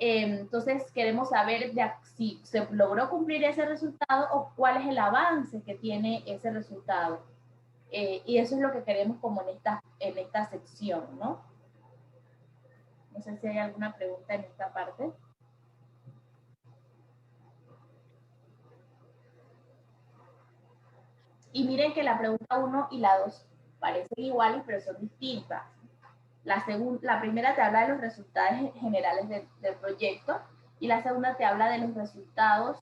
Entonces queremos saber si se logró cumplir ese resultado o cuál es el avance que tiene ese resultado. Y eso es lo que queremos como en esta sección, ¿no? No sé si hay alguna pregunta en esta parte. Y miren que la pregunta 1 y la 2 parecen iguales, pero son distintas. La primera te habla de los resultados generales del proyecto y la segunda te habla de los resultados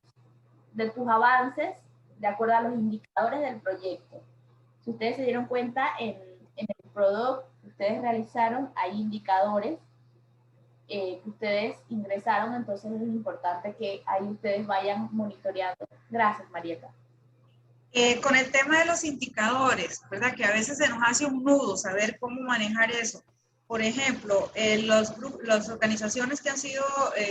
de tus avances de acuerdo a los indicadores del proyecto. Si ustedes se dieron cuenta, en el product que ustedes realizaron hay indicadores que ustedes ingresaron, entonces es importante que ahí ustedes vayan monitoreando. Gracias, Marieta. Con el tema de los indicadores, ¿verdad? Que a veces se nos hace un nudo saber cómo manejar eso. Por ejemplo, las organizaciones que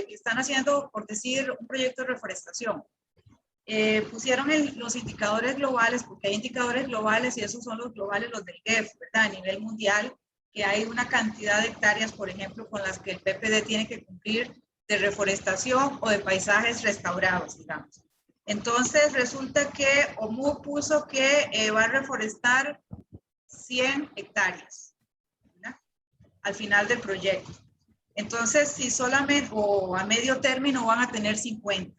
están haciendo, por decir, un proyecto de reforestación, pusieron los indicadores globales, porque hay indicadores globales y esos son los globales, los del GEF, ¿verdad? A nivel mundial, que hay una cantidad de hectáreas, por ejemplo, con las que el PPD tiene que cumplir de reforestación o de paisajes restaurados, digamos. Entonces, resulta que OMU puso que va a reforestar 100 hectáreas, ¿verdad? Al final del proyecto. Entonces, si solamente, o a medio término van a tener 50.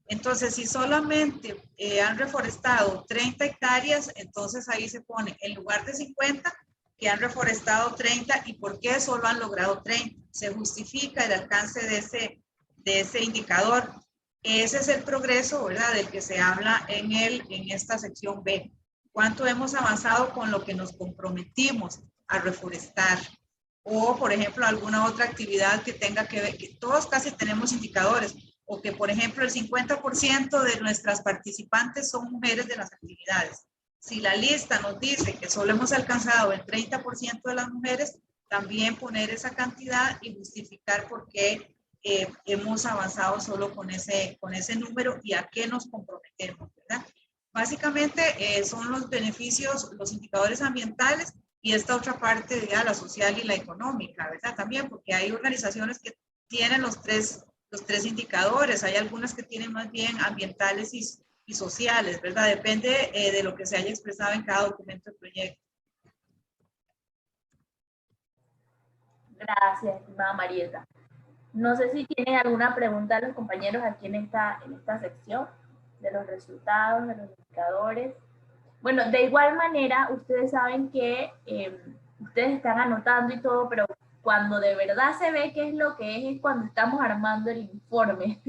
Entonces, si solamente han reforestado 30 hectáreas, entonces ahí se pone, en lugar de 50, que han reforestado 30, ¿y por qué solo han logrado 30? Se justifica el alcance de ese indicador. Ese es el progreso, ¿verdad?, del que se habla en esta sección B. ¿Cuánto hemos avanzado con lo que nos comprometimos a reforestar? O, por ejemplo, alguna otra actividad que tenga que ver, que todos casi tenemos indicadores, o que, por ejemplo, el 50% de nuestras participantes son mujeres de las actividades. Si la lista nos dice que solo hemos alcanzado el 30% de las mujeres, también poner esa cantidad y justificar por qué hemos avanzado solo con ese número y a qué nos comprometemos, ¿verdad? Básicamente son los beneficios, los indicadores ambientales y esta otra parte, de la social y la económica, ¿verdad? También porque hay organizaciones que tienen los tres indicadores, hay algunas que tienen más bien ambientales y sociales, ¿verdad? Depende de lo que se haya expresado en cada documento del proyecto. Gracias, estimada Marieta. No sé si tienen alguna pregunta a los compañeros aquí en esta sección de los resultados, de los indicadores. Bueno, de igual manera, ustedes saben que ustedes están anotando y todo, pero cuando de verdad se ve qué es lo que es cuando estamos armando el informe.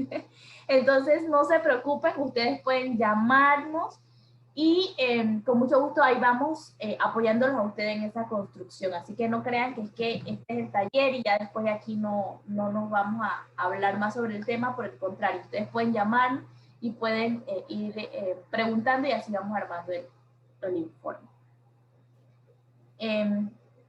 Entonces, no se preocupen, ustedes pueden llamarnos y con mucho gusto ahí vamos apoyándolos a ustedes en esa construcción. Así que no crean que es que este es el taller y ya después de aquí no nos vamos a hablar más sobre el tema, por el contrario, ustedes pueden llamar y pueden ir preguntando y así vamos armando el informe.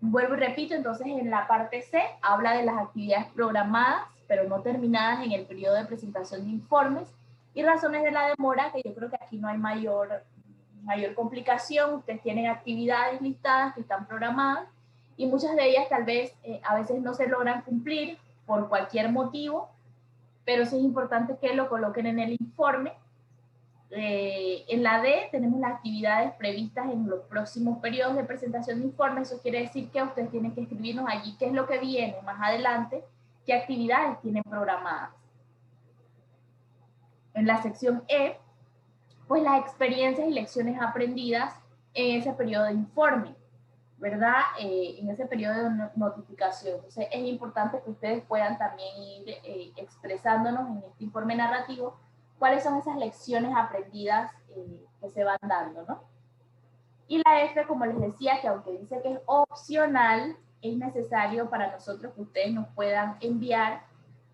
Vuelvo y repito, entonces en la parte C habla de las actividades programadas, pero no terminadas en el periodo de presentación de informes y razones de la demora, que yo creo que aquí no hay mayor complicación. Ustedes tienen actividades listadas que están programadas y muchas de ellas tal vez a veces no se logran cumplir por cualquier motivo, pero sí es importante que lo coloquen en el informe. En la D tenemos las actividades previstas en los próximos periodos de presentación de informes. Eso quiere decir que ustedes tienen que escribirnos allí qué es lo que viene más adelante, qué actividades tienen programadas. En la sección E, pues las experiencias y lecciones aprendidas en ese periodo de informe, ¿verdad? En ese periodo de notificación. Entonces es importante que ustedes puedan también ir expresándonos en este informe narrativo cuáles son esas lecciones aprendidas que se van dando, ¿no? Y la F, como les decía, que aunque dice que es opcional, es necesario para nosotros que ustedes nos puedan enviar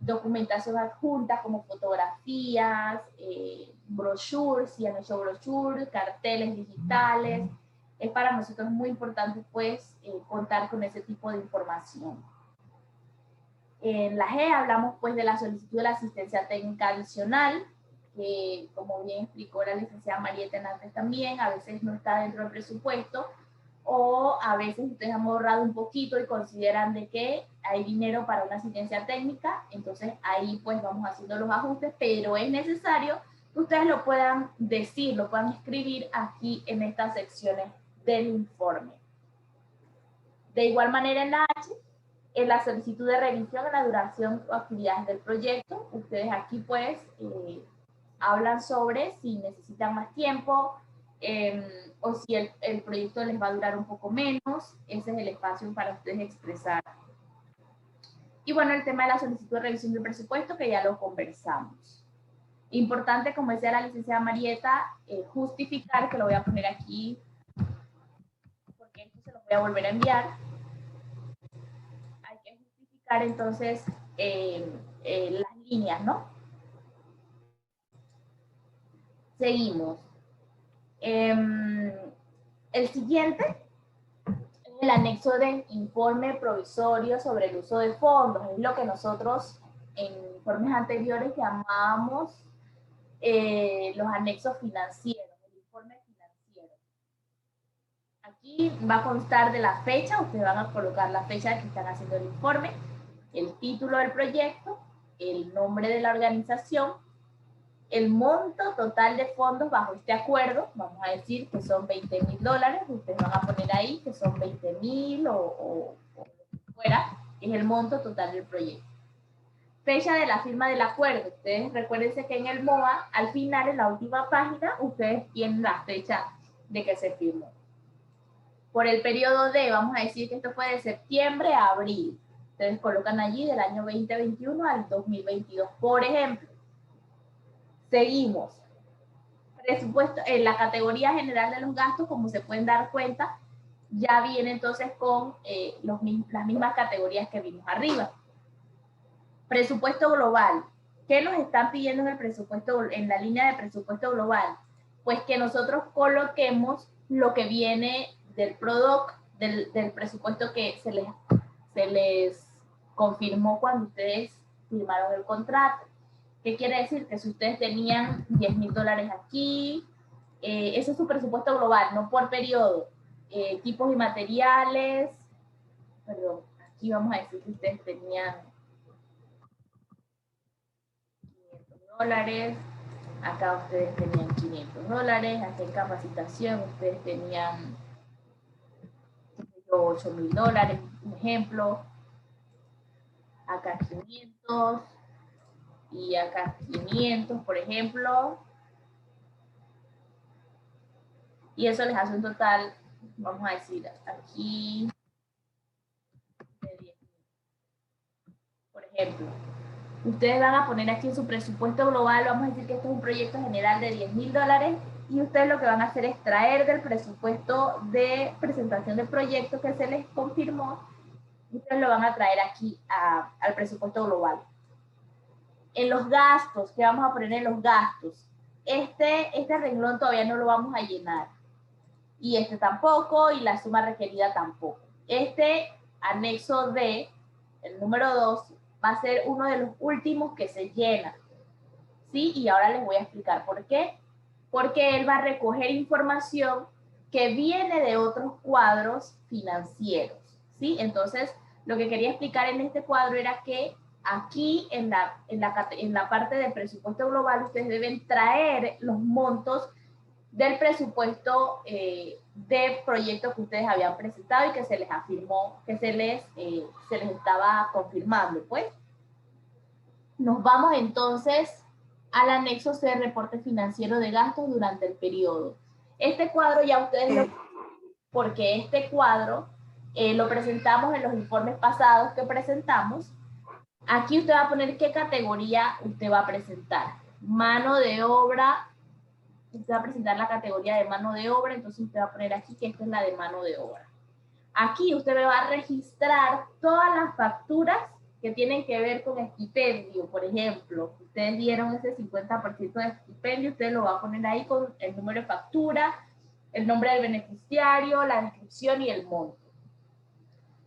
documentación adjunta como fotografías, brochures, si han hecho brochures, carteles digitales. Es para nosotros muy importante pues contar con ese tipo de información. En la G hablamos pues de la solicitud de la asistencia técnica adicional, que como bien explicó la licenciada Marieta antes también, a veces no está dentro del presupuesto o a veces ustedes han ahorrado un poquito y consideran de que hay dinero para una asistencia técnica, entonces ahí pues vamos haciendo los ajustes, pero es necesario que ustedes lo puedan decir, lo puedan escribir aquí en estas secciones del informe. De igual manera en la H, en la solicitud de revisión de la duración o actividades del proyecto, ustedes aquí pues hablan sobre si necesitan más tiempo, o si el proyecto les va a durar un poco menos. Ese es el espacio para ustedes expresar. Y bueno, el tema de la solicitud de revisión del presupuesto, que ya lo conversamos. Importante, como decía la licenciada Marieta, justificar, que lo voy a poner aquí, porque esto se lo voy a volver a enviar. Hay que justificar entonces las líneas, ¿no? Seguimos. El siguiente es el anexo de informe provisorio sobre el uso de fondos. Es lo que nosotros en informes anteriores llamábamos los anexos financieros, el informe financiero. Aquí va a constar de la fecha, ustedes van a colocar la fecha que están haciendo el informe, el título del proyecto, el nombre de la organización, el monto total de fondos bajo este acuerdo, vamos a decir que son $20,000, ustedes van a poner ahí que son 20,000 o lo que fuera, es el monto total del proyecto. Fecha de la firma del acuerdo, ustedes recuérdense que en el MOA, al final, en la última página, ustedes tienen la fecha de que se firmó. Por el periodo D, vamos a decir que esto fue de septiembre a abril, ustedes colocan allí del año 2021 al 2022, por ejemplo. Seguimos. Presupuesto en la categoría general de los gastos, como se pueden dar cuenta, ya viene entonces con las mismas categorías que vimos arriba. Presupuesto global. ¿Qué nos están pidiendo en el presupuesto, en la línea de presupuesto global? Pues que nosotros coloquemos lo que viene del PRODOC, del presupuesto que se les confirmó cuando ustedes firmaron el contrato. ¿Qué quiere decir? Que si ustedes tenían $10,000 aquí, ese es su presupuesto global, no por periodo. Tipos y materiales, perdón, aquí vamos a decir que ustedes tenían $500, acá ustedes tenían $500, acá en capacitación ustedes tenían $8,000, un ejemplo, acá 500, y acá 500, por ejemplo, y eso les hace un total, vamos a decir, aquí de 10,000. Por ejemplo, ustedes van a poner aquí en su presupuesto global, vamos a decir que esto es un proyecto general de $10,000, y ustedes lo que van a hacer es traer del presupuesto de presentación del proyecto que se les confirmó, ustedes lo van a traer aquí al presupuesto global. En los gastos, ¿qué vamos a poner en los gastos? Este renglón todavía no lo vamos a llenar. Y este tampoco, y la suma requerida tampoco. Este anexo D, el número 2, va a ser uno de los últimos que se llena. ¿Sí? Y ahora les voy a explicar por qué. Porque él va a recoger información que viene de otros cuadros financieros. ¿Sí? Entonces, lo que quería explicar en este cuadro era que aquí en la parte del presupuesto global ustedes deben traer los montos del presupuesto de proyectos que ustedes habían presentado y que se les afirmó, que se les estaba confirmando. Pues nos vamos entonces al anexo C, reporte financiero de gastos durante el periodo. Este cuadro ya ustedes lo, porque este cuadro lo presentamos en los informes pasados que presentamos. Aquí usted va a poner qué categoría usted va a presentar. Mano de obra, usted va a presentar la categoría de mano de obra, entonces usted va a poner aquí que esta es la de mano de obra. Aquí usted me va a registrar todas las facturas que tienen que ver con estipendio. Por ejemplo, ustedes dieron ese 50% de estipendio, usted lo va a poner ahí con el número de factura, el nombre del beneficiario, la descripción y el monto.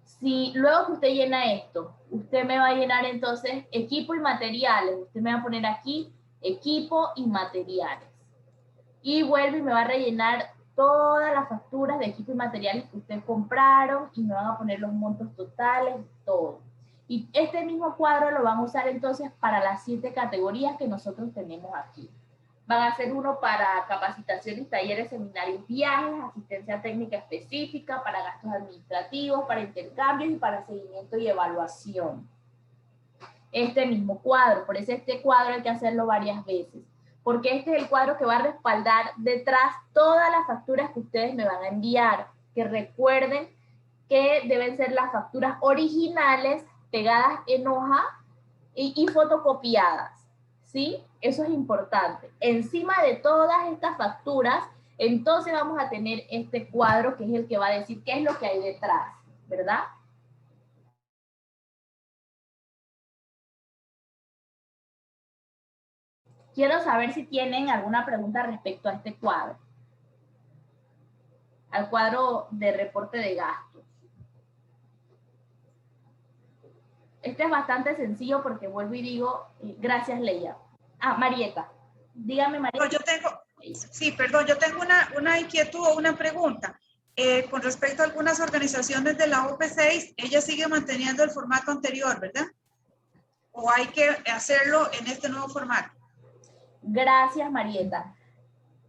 Si luego que usted llena esto, usted me va a llenar entonces equipo y materiales. Usted me va a poner aquí equipo y materiales. Y vuelve y me va a rellenar todas las facturas de equipo y materiales que ustedes compraron y me van a poner los montos totales, todo. Y este mismo cuadro lo van a usar entonces para las 7 categorías que nosotros tenemos aquí. Van a ser uno para capacitaciones, talleres, seminarios, viajes, asistencia técnica específica, para gastos administrativos, para intercambios y para seguimiento y evaluación. Este mismo cuadro, por eso este cuadro hay que hacerlo varias veces, porque este es el cuadro que va a respaldar detrás todas las facturas que ustedes me van a enviar, que recuerden que deben ser las facturas originales, pegadas en hoja y fotocopiadas, ¿sí? Eso es importante. Encima de todas estas facturas, entonces vamos a tener este cuadro que es el que va a decir qué es lo que hay detrás, ¿verdad? Quiero saber si tienen alguna pregunta respecto a este cuadro, al cuadro de reporte de gastos. Este es bastante sencillo porque vuelvo y digo, gracias Leia. Ah, Marieta. Dígame, Marieta. Yo tengo, sí, perdón, yo tengo una inquietud o una pregunta. Con respecto a algunas organizaciones de la OP6, ella sigue manteniendo el formato anterior, ¿verdad? ¿O hay que hacerlo en este nuevo formato? Gracias, Marieta.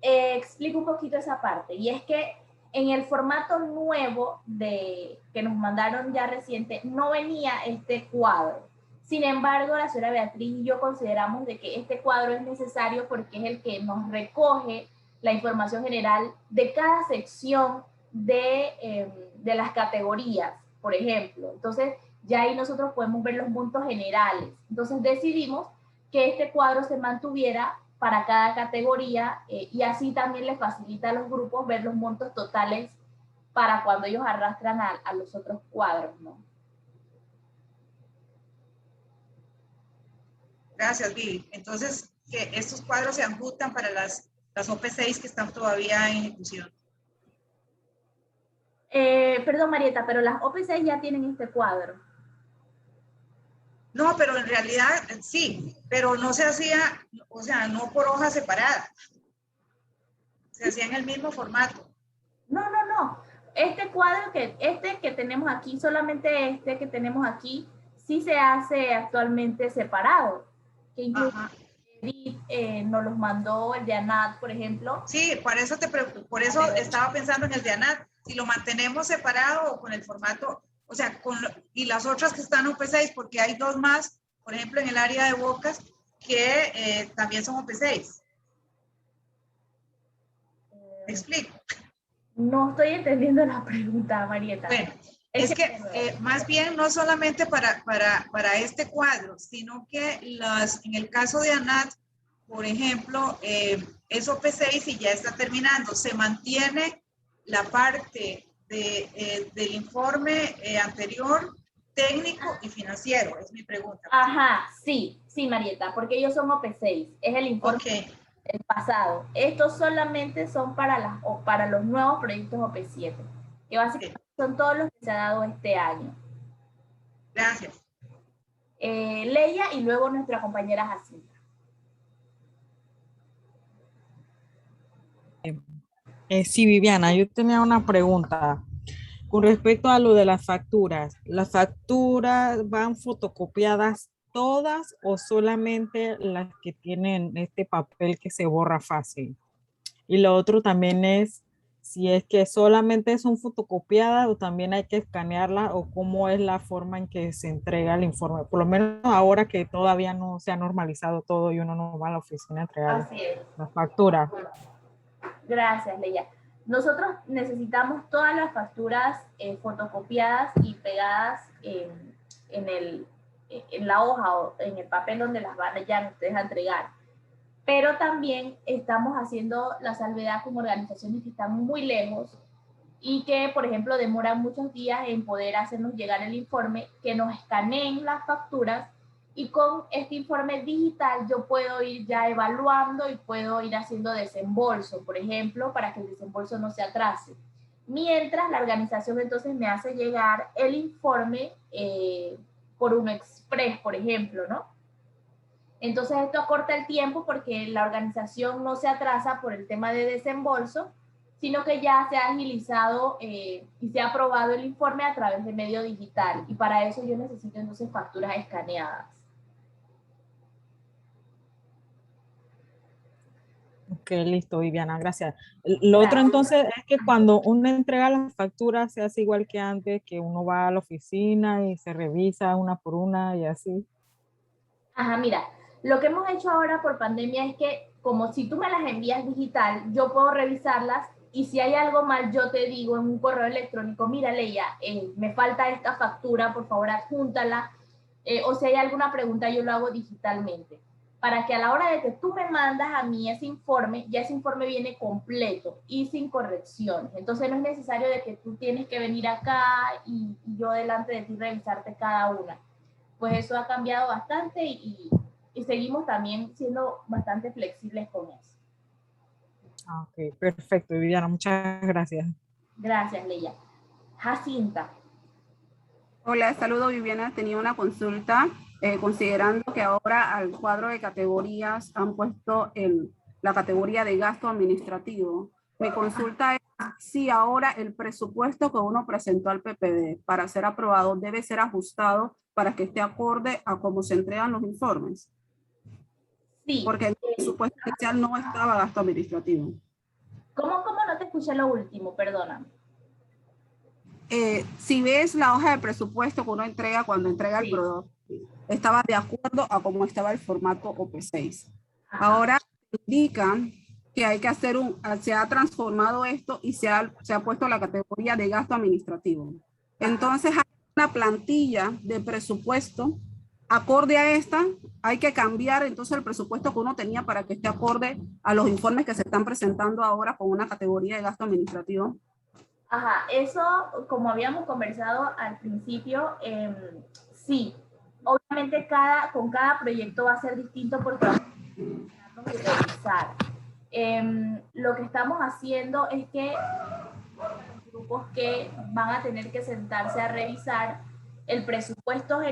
Explico un poquito esa parte. Y es que en el formato nuevo que nos mandaron ya reciente, no venía este cuadro. Sin embargo, la señora Beatriz y yo consideramos de que este cuadro es necesario porque es el que nos recoge la información general de cada sección de las categorías, por ejemplo. Entonces, ya ahí nosotros podemos ver los montos generales. Entonces, decidimos que este cuadro se mantuviera para cada categoría y así también les facilita a los grupos ver los montos totales para cuando ellos arrastran a los otros cuadros, ¿no? Gracias, Vivi. Entonces, que estos cuadros se ajustan para las OP6 que están todavía en ejecución. Perdón, Marieta, pero las OP6 ya tienen este cuadro. No, pero en realidad sí, pero no se hacía, o sea, no por hoja separada. Se hacía en el mismo formato. No. Este cuadro que tenemos aquí, solamente este que tenemos aquí, sí se hace actualmente separado. Que incluso Edith nos los mandó el de ANAT, por ejemplo. Sí, por eso estaba pensando en el de ANAT. Si lo mantenemos separado o con el formato, o sea, y las otras que están OP6, porque hay dos más, por ejemplo, en el área de Bocas, que también son OP6. ¿Me explico? No estoy entendiendo la pregunta, Marieta. Bueno, es que más bien no solamente para este cuadro, sino que en el caso de ANAT, por ejemplo, es OP6 y ya está terminando. Se mantiene la parte del informe anterior, técnico y financiero, es mi pregunta. Ajá, sí, Marieta, porque ellos son OP6, es el informe el pasado. Estos solamente son para los nuevos proyectos OP7, que básicamente son todos los que se ha dado este año. Gracias. Leia y luego nuestra compañera Jacinta. Sí, Viviana, yo tenía una pregunta con respecto a lo de las facturas. ¿Las facturas van fotocopiadas todas o solamente las que tienen este papel que se borra fácil? Y lo otro también es si es que solamente son fotocopiadas o también hay que escanearlas o cómo es la forma en que se entrega el informe. Por lo menos ahora que todavía no se ha normalizado todo y uno no va a la oficina a entregar la factura. Gracias, Leia. Nosotros necesitamos todas las facturas fotocopiadas y pegadas en la hoja o en el papel donde las van ustedes a entregar. Pero también estamos haciendo la salvedad con organizaciones que están muy lejos y que, por ejemplo, demoran muchos días en poder hacernos llegar el informe, que nos escaneen las facturas y con este informe digital yo puedo ir ya evaluando y puedo ir haciendo desembolso, por ejemplo, para que el desembolso no se atrase. Mientras la organización entonces me hace llegar el informe por Uno Express, por ejemplo, ¿no? Entonces esto acorta el tiempo porque la organización no se atrasa por el tema de desembolso, sino que ya se ha agilizado y se ha aprobado el informe a través de medio digital. Y para eso yo necesito entonces facturas escaneadas. Ok, listo, Viviana, gracias. Lo otro entonces es que cuando uno entrega las facturas se hace igual que antes, que uno va a la oficina y se revisa una por una y así. Ajá, mira, lo que hemos hecho ahora por pandemia es que como si tú me las envías digital, yo puedo revisarlas y si hay algo mal, yo te digo en un correo electrónico, mira, Leia, me falta esta factura, por favor, adjúntala, o si hay alguna pregunta, yo lo hago digitalmente, para que a la hora de que tú me mandas a mí ese informe, ya ese informe viene completo y sin correcciones. Entonces no es necesario de que tú tienes que venir acá y yo delante de ti revisarte cada una. Pues eso ha cambiado bastante y seguimos también siendo bastante flexibles con eso. Ah, ok, perfecto, Viviana, muchas gracias. Gracias, Leia. Jacinta. Hola, saludo Viviana. Tenía una consulta, considerando que ahora al cuadro de categorías han puesto la categoría de gasto administrativo. Mi consulta es si ahora el presupuesto que uno presentó al PPD para ser aprobado debe ser ajustado para que esté acorde a cómo se entregan los informes. Sí. Porque el presupuesto inicial no estaba gasto administrativo. ¿Cómo no te escuché lo último? Perdóname. Si ves la hoja de presupuesto que uno entrega cuando entrega el producto, estaba de acuerdo a cómo estaba el formato OP6. Ajá. Ahora indican que hay que hacer se ha transformado esto y se ha puesto la categoría de gasto administrativo. Entonces hay una plantilla de presupuesto acorde a esta, hay que cambiar entonces el presupuesto que uno tenía para que esté acorde a los informes que se están presentando ahora con una categoría de gasto administrativo. Ajá, eso como habíamos conversado al principio, sí, obviamente con cada proyecto va a ser distinto porque vamos a revisar. Lo que estamos haciendo es que los grupos que van a tener que sentarse a revisar el presupuesto,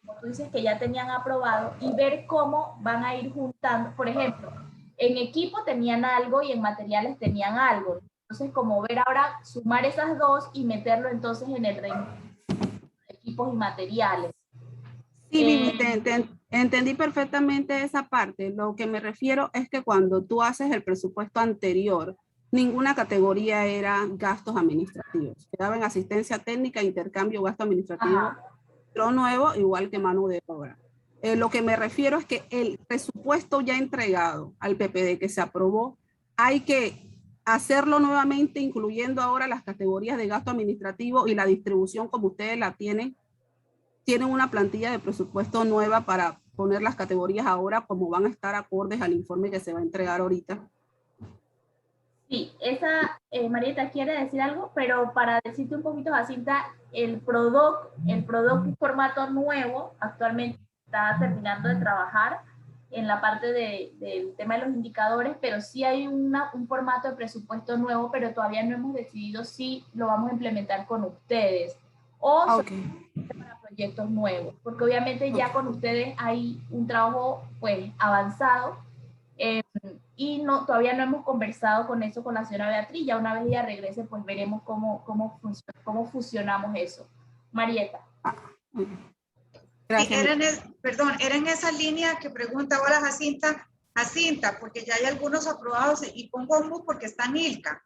como tú dices, que ya tenían aprobado y ver cómo van a ir juntando. Por ejemplo, en equipo tenían algo y en materiales tenían algo. Entonces, como ver ahora, sumar esas dos y meterlo entonces en el renglón de equipos y materiales. Sí, entendí perfectamente esa parte. Lo que me refiero es que cuando tú haces el presupuesto anterior, ninguna categoría era gastos administrativos. Quedaba en asistencia técnica, intercambio, gasto administrativo, pero nuevo, igual que mano de obra. Lo que me refiero es que el presupuesto ya entregado al PPD que se aprobó, hay que hacerlo nuevamente, incluyendo ahora las categorías de gasto administrativo y la distribución como ustedes la tienen una plantilla de presupuesto nueva para poner las categorías ahora como van a estar acordes al informe que se va a entregar ahorita. Sí, Marieta quiere decir algo, pero para decirte un poquito, Jacinta, el producto en formato nuevo actualmente está terminando de trabajar en la parte del tema de los indicadores, pero sí hay un formato de presupuesto nuevo, pero todavía no hemos decidido si lo vamos a implementar con ustedes o para proyectos nuevos, porque obviamente ya con ustedes hay un trabajo pues avanzado y todavía no hemos conversado con eso con la señora Beatriz. Ya una vez ella regrese, pues veremos cómo fusionamos eso. Marieta. Sí, era en esa línea que pregunta ahora Jacinta, porque ya hay algunos aprobados y pongo MU porque está en ILCA.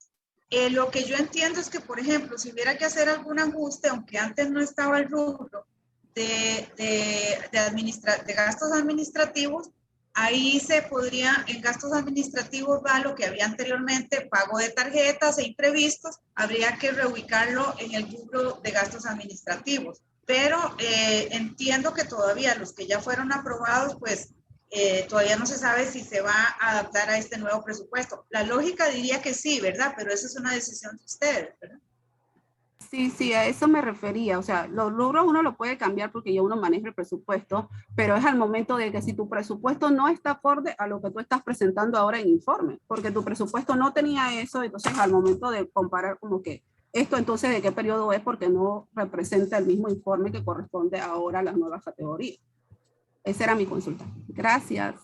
Lo que yo entiendo es que, por ejemplo, si hubiera que hacer algún ajuste, aunque antes no estaba el rubro de gastos administrativos, ahí se podría, en gastos administrativos va lo que había anteriormente, pago de tarjetas e imprevistos, habría que reubicarlo en el rubro de gastos administrativos. Pero entiendo que todavía los que ya fueron aprobados, pues todavía no se sabe si se va a adaptar a este nuevo presupuesto. La lógica diría que sí, ¿verdad? Pero esa es una decisión de ustedes, ¿verdad? Sí, a eso me refería. O sea, los rubros uno lo puede cambiar porque ya uno maneja el presupuesto, pero es al momento de que si tu presupuesto no está acorde a lo que tú estás presentando ahora en informe, porque tu presupuesto no tenía eso, entonces al momento de comparar como que esto entonces de qué periodo es porque no representa el mismo informe que corresponde ahora a las nuevas categorías. Esa era mi consulta. Gracias.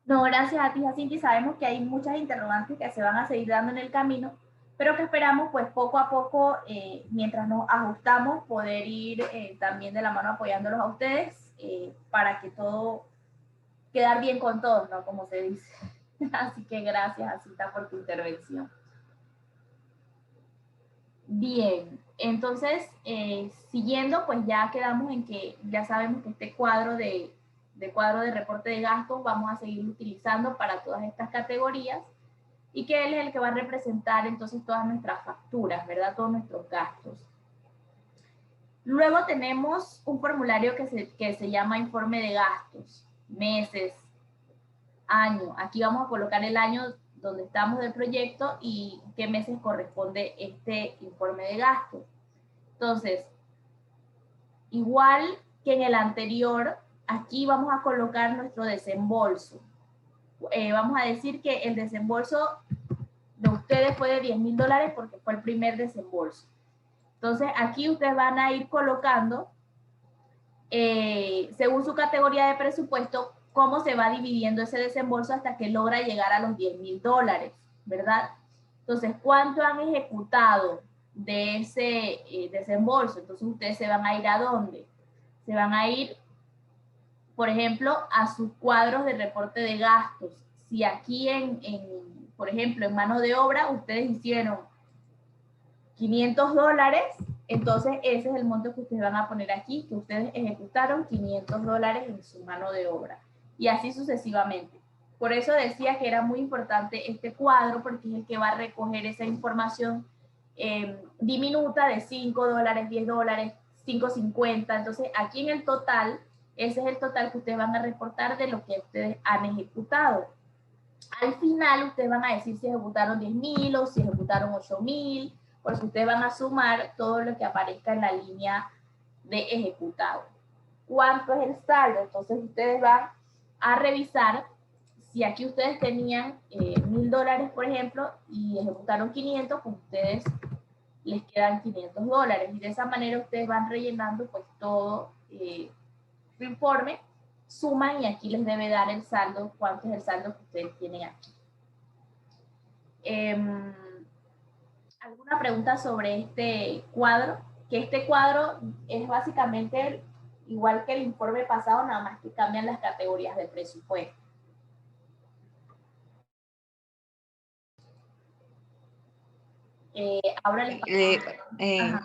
No, gracias a ti, Jacinti. Sabemos que hay muchas interrogantes que se van a seguir dando en el camino, pero que esperamos pues poco a poco, mientras nos ajustamos, poder ir también de la mano apoyándolos a ustedes para que todo quedar bien con todos, ¿no? Como se dice. Así que gracias, Jacinta, por tu intervención. Bien, entonces, siguiendo, pues ya quedamos en que ya sabemos que este cuadro de reporte de gastos vamos a seguir utilizando para todas estas categorías y que él es el que va a representar entonces todas nuestras facturas, ¿verdad? Todos nuestros gastos. Luego tenemos un formulario que se llama informe de gastos, meses, año. Aquí vamos a colocar el año donde estamos del proyecto y qué meses corresponde este informe de gastos. Entonces, igual que en el anterior, aquí vamos a colocar nuestro desembolso. Vamos a decir que el desembolso de ustedes fue de $10,000 porque fue el primer desembolso. Entonces, aquí ustedes van a ir colocando, según su categoría de presupuesto, cómo se va dividiendo ese desembolso hasta que logra llegar a los $10,000, ¿verdad? Entonces, ¿cuánto han ejecutado de ese desembolso? Entonces, ustedes se van a ir ¿a dónde? Se van a ir, por ejemplo, a sus cuadros de reporte de gastos. Si aquí por ejemplo, en mano de obra, ustedes hicieron $500, entonces ese es el monto que ustedes van a poner aquí, que ustedes ejecutaron $500 en su mano de obra. Y así sucesivamente. Por eso decía que era muy importante este cuadro, porque es el que va a recoger esa información diminuta de $5, $10, $5.50. Entonces, aquí en el total, ese es el total que ustedes van a reportar de lo que ustedes han ejecutado. Al final, ustedes van a decir si ejecutaron 10,000 o si ejecutaron 8,000, porque ustedes van a sumar todo lo que aparezca en la línea de ejecutado. ¿Cuánto es el saldo? Entonces, ustedes van a revisar si aquí ustedes tenían $1,000, por ejemplo, y ejecutaron 500, pues ustedes les quedan $500. Y de esa manera ustedes van rellenando pues todo su informe, suman y aquí les debe dar el saldo, cuánto es el saldo que ustedes tienen aquí. ¿Alguna pregunta sobre este cuadro? Que este cuadro es básicamente igual que el informe pasado, nada más que cambian las categorías de presupuesto. Ahora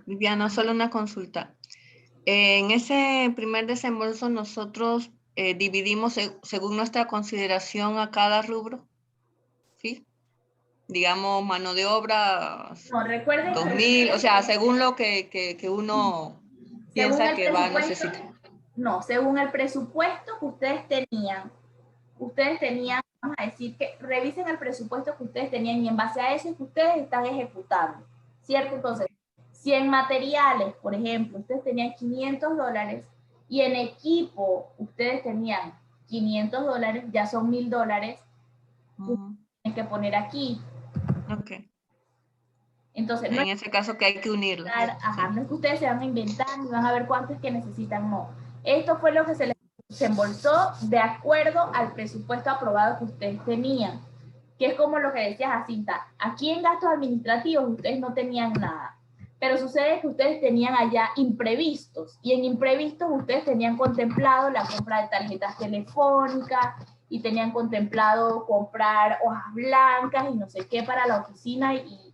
Viviana, solo una consulta. En ese primer desembolso nosotros dividimos según nuestra consideración a cada rubro, ¿sí? Digamos, mano de obra, no, recuerden 2,000, o sea, según lo que uno piensa que va a necesitar. No, según el presupuesto que ustedes tenían, vamos a decir que revisen el presupuesto que ustedes tenían y en base a eso es que ustedes están ejecutando, ¿cierto? Entonces, si en materiales, por ejemplo, ustedes tenían $500 y en equipo ustedes tenían $500, ya son $1,000, tienen que poner aquí. Ok. Entonces, en ese caso que hay que unirlo. Ajá, no es que ustedes se van a inventar y van a ver cuánto es que necesitan, no. Esto fue lo que se les desembolsó de acuerdo al presupuesto aprobado que ustedes tenían, que es como lo que decía Jacinta. Aquí en gastos administrativos ustedes no tenían nada, pero sucede que ustedes tenían allá imprevistos, y en imprevistos ustedes tenían contemplado la compra de tarjetas telefónicas y tenían contemplado comprar hojas blancas y no sé qué para la oficina y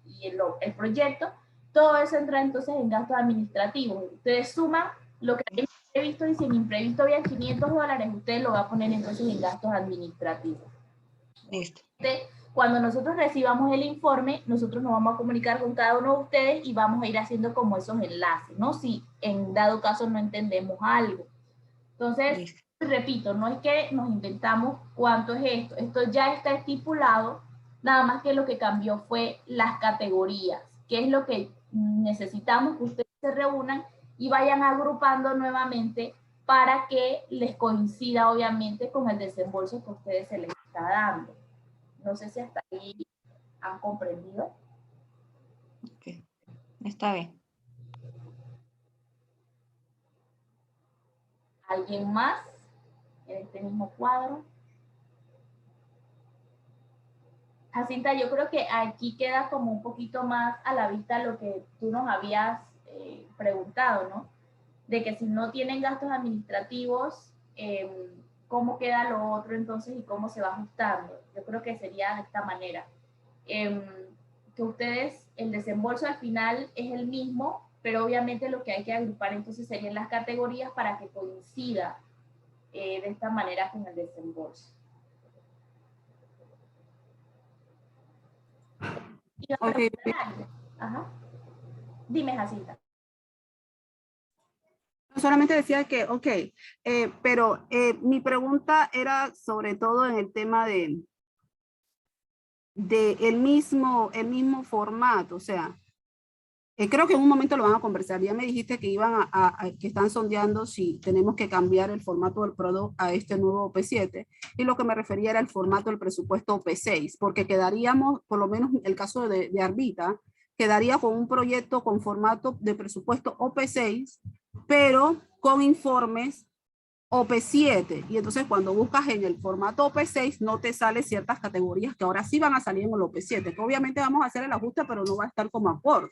el proyecto. Todo eso entra entonces en gastos administrativos. Ustedes suman lo que hay imprevisto y si en imprevisto había $500, ustedes lo van a poner entonces en gastos administrativos. Listo. Cuando nosotros recibamos el informe, nosotros nos vamos a comunicar con cada uno de ustedes y vamos a ir haciendo como esos enlaces, ¿no? Si en dado caso no entendemos algo. Entonces, Listo. repito, no es que nos inventamos cuánto es esto. Esto ya está estipulado, nada más que lo que cambió fue las categorías, que es lo que necesitamos que ustedes se reúnan y vayan agrupando nuevamente para que les coincida obviamente con el desembolso que a ustedes se les está dando. No sé si hasta ahí han comprendido. Ok, está bien. ¿Alguien más en este mismo cuadro? Jacinta, yo creo que aquí queda como un poquito más a la vista lo que tú nos habías preguntado, ¿no? De que si no tienen gastos administrativos, ¿cómo queda lo otro entonces y cómo se va ajustando? Yo creo que sería de esta manera. Que ustedes, el desembolso al final es el mismo, pero obviamente lo que hay que agrupar entonces serían las categorías para que coincida de esta manera con el desembolso. Okay. Ajá. Dime, Jacinta. Solamente decía que, ok, pero mi pregunta era sobre todo en el tema de el mismo formato, o sea, creo que en un momento lo van a conversar. Ya me dijiste que iban que están sondeando si tenemos que cambiar el formato del producto a este nuevo OP7, y lo que me refería era el formato del presupuesto OP6, porque quedaríamos, por lo menos el caso de Arbita, quedaría con un proyecto con formato de presupuesto OP6, pero con informes OP7, y entonces cuando buscas en el formato OP6 no te salen ciertas categorías que ahora sí van a salir en el OP7, que obviamente vamos a hacer el ajuste, pero no va a estar como acorde.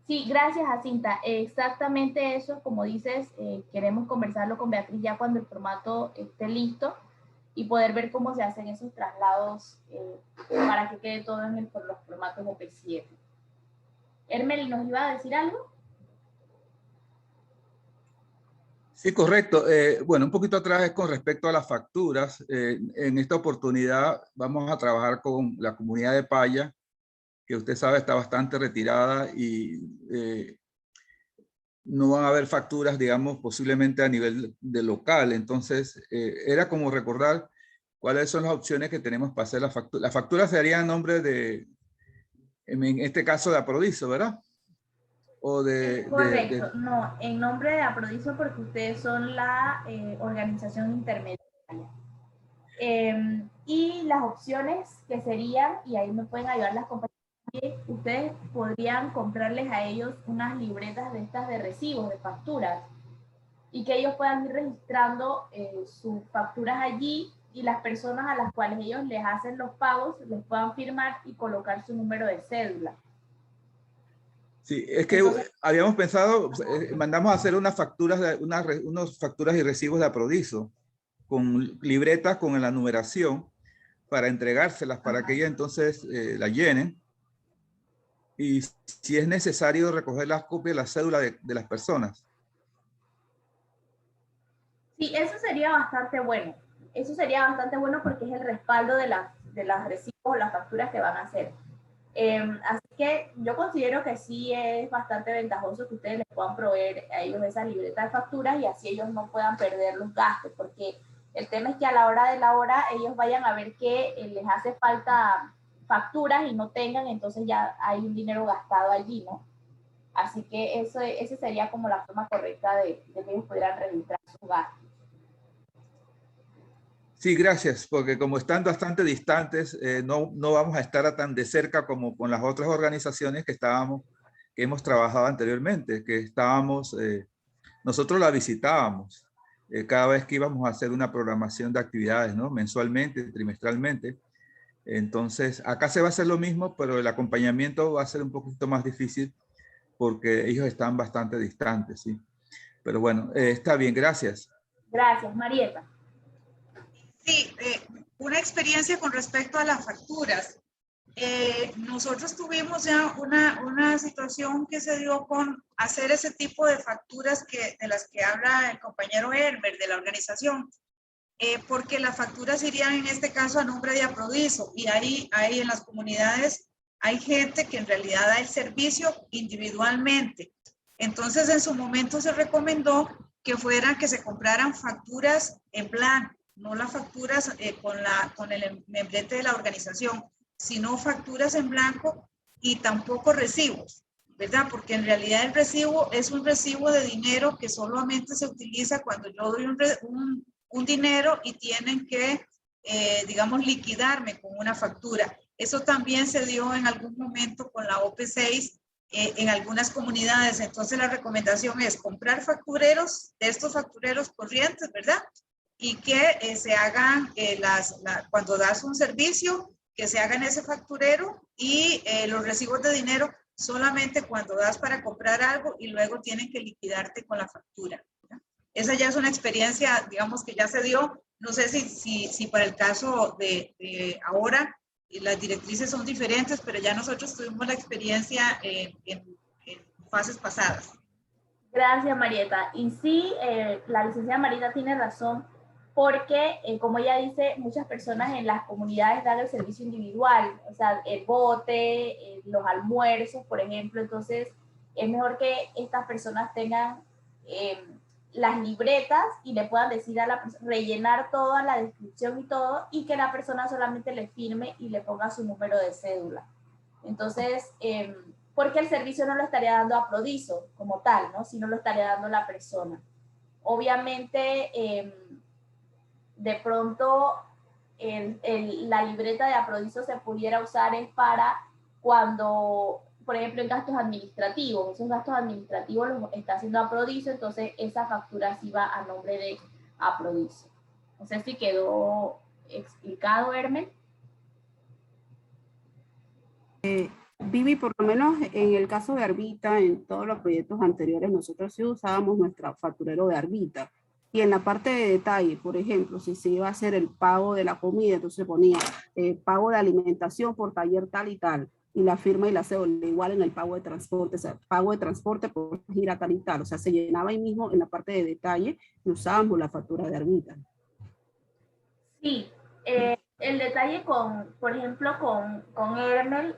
Sí, gracias, Jacinta. Exactamente eso, como dices, queremos conversarlo con Beatriz ya cuando el formato esté listo y poder ver cómo se hacen esos traslados para que quede todo en los formatos OP7. Hermeli, ¿nos iba a decir algo? Sí, correcto. Bueno, un poquito atrás es con respecto a las facturas. En esta oportunidad vamos a trabajar con la comunidad de Paya, que usted sabe está bastante retirada y no van a haber facturas, digamos, posiblemente a nivel de local. Entonces, era como recordar cuáles son las opciones que tenemos para hacer la factura. La factura sería en nombre de, en este caso, de Aprodiso, ¿verdad? O Correcto, no, en nombre de Aprodiso porque ustedes son la organización intermediaria. Y las opciones que serían, y ahí me pueden ayudar las compañías, ustedes podrían comprarles a ellos unas libretas de estas de recibos, de facturas, y que ellos puedan ir registrando sus facturas allí y las personas a las cuales ellos les hacen los pagos les puedan firmar y colocar su número de cédula. Sí, es que entonces, habíamos pensado, mandamos a hacer unas facturas, unas facturas y recibos de Aprodiso, con libretas con la numeración, para entregárselas, para que ellas entonces la llenen. Y si es necesario recoger las copias de la cédula de las personas. Sí, eso sería bastante bueno. Eso sería bastante bueno porque es el respaldo de las recibos o las facturas que van a hacer. Así que yo considero que sí es bastante ventajoso que ustedes les puedan proveer a ellos esa libreta de facturas y así ellos no puedan perder los gastos, porque el tema es que a la hora de la hora ellos vayan a ver que les hace falta facturas y no tengan, entonces ya hay un dinero gastado allí, ¿no? Así que esa sería como la forma correcta de que ellos pudieran registrar sus gastos. Sí, gracias, porque como están bastante distantes, no vamos a estar tan de cerca como con las otras organizaciones que hemos trabajado anteriormente, que nosotros la visitábamos cada vez que íbamos a hacer una programación de actividades, ¿no? Mensualmente, trimestralmente. Entonces, acá se va a hacer lo mismo, pero el acompañamiento va a ser un poquito más difícil porque ellos están bastante distantes, ¿sí? Pero bueno, está bien, gracias. Gracias, Marieta. Sí, una experiencia con respecto a las facturas. Nosotros tuvimos ya una situación que se dio con hacer ese tipo de facturas de las que habla el compañero Herbert de la organización, porque las facturas irían en este caso a nombre de Aprodiso y ahí en las comunidades hay gente que en realidad da el servicio individualmente. Entonces en su momento se recomendó que se compraran facturas en blanco, no las facturas con el membrete de la organización, sino facturas en blanco y tampoco recibos, ¿verdad? Porque en realidad el recibo es un recibo de dinero que solamente se utiliza cuando yo doy un dinero y tienen que, digamos, liquidarme con una factura. Eso también se dio en algún momento con la OP6 en algunas comunidades. Entonces la recomendación es comprar factureros, de estos factureros corrientes, ¿verdad? Y que se hagan, cuando das un servicio, que se haga en ese facturero, y los recibos de dinero solamente cuando das para comprar algo y luego tienen que liquidarte con la factura, ¿verdad? Esa ya es una experiencia, digamos, que ya se dio. No sé si para el caso de ahora las directrices son diferentes, pero ya nosotros tuvimos la experiencia en fases pasadas. Gracias, Marieta. Y sí, la licenciada Marieta tiene razón, porque, como ella dice, muchas personas en las comunidades dan el servicio individual, o sea, el bote, los almuerzos, por ejemplo. Entonces, es mejor que estas personas tengan las libretas y le puedan decir a la persona, rellenar toda la descripción y todo, y que la persona solamente le firme y le ponga su número de cédula. Entonces, porque el servicio no lo estaría dando a Prodiso como tal, ¿no? Sino lo estaría dando la persona. Obviamente, de pronto la libreta de Aprodiso se pudiera usar es para cuando, por ejemplo, en gastos administrativos. Esos gastos administrativos los está haciendo Aprodiso, entonces esa factura sí va a nombre de Aprodiso. No sé si quedó explicado, Hermen. Vivi, por lo menos en el caso de Arbita, en todos los proyectos anteriores, nosotros sí usábamos nuestro facturero de Arbita. Y en la parte de detalle, por ejemplo, si se iba a hacer el pago de la comida, entonces se ponía pago de alimentación por taller tal y tal, y la firma y la cédula, igual en el pago de transporte, o sea, pago de transporte por gira tal y tal, o sea, se llenaba ahí mismo en la parte de detalle y usábamos la factura de Arbita. Sí, el detalle por ejemplo, con Hermel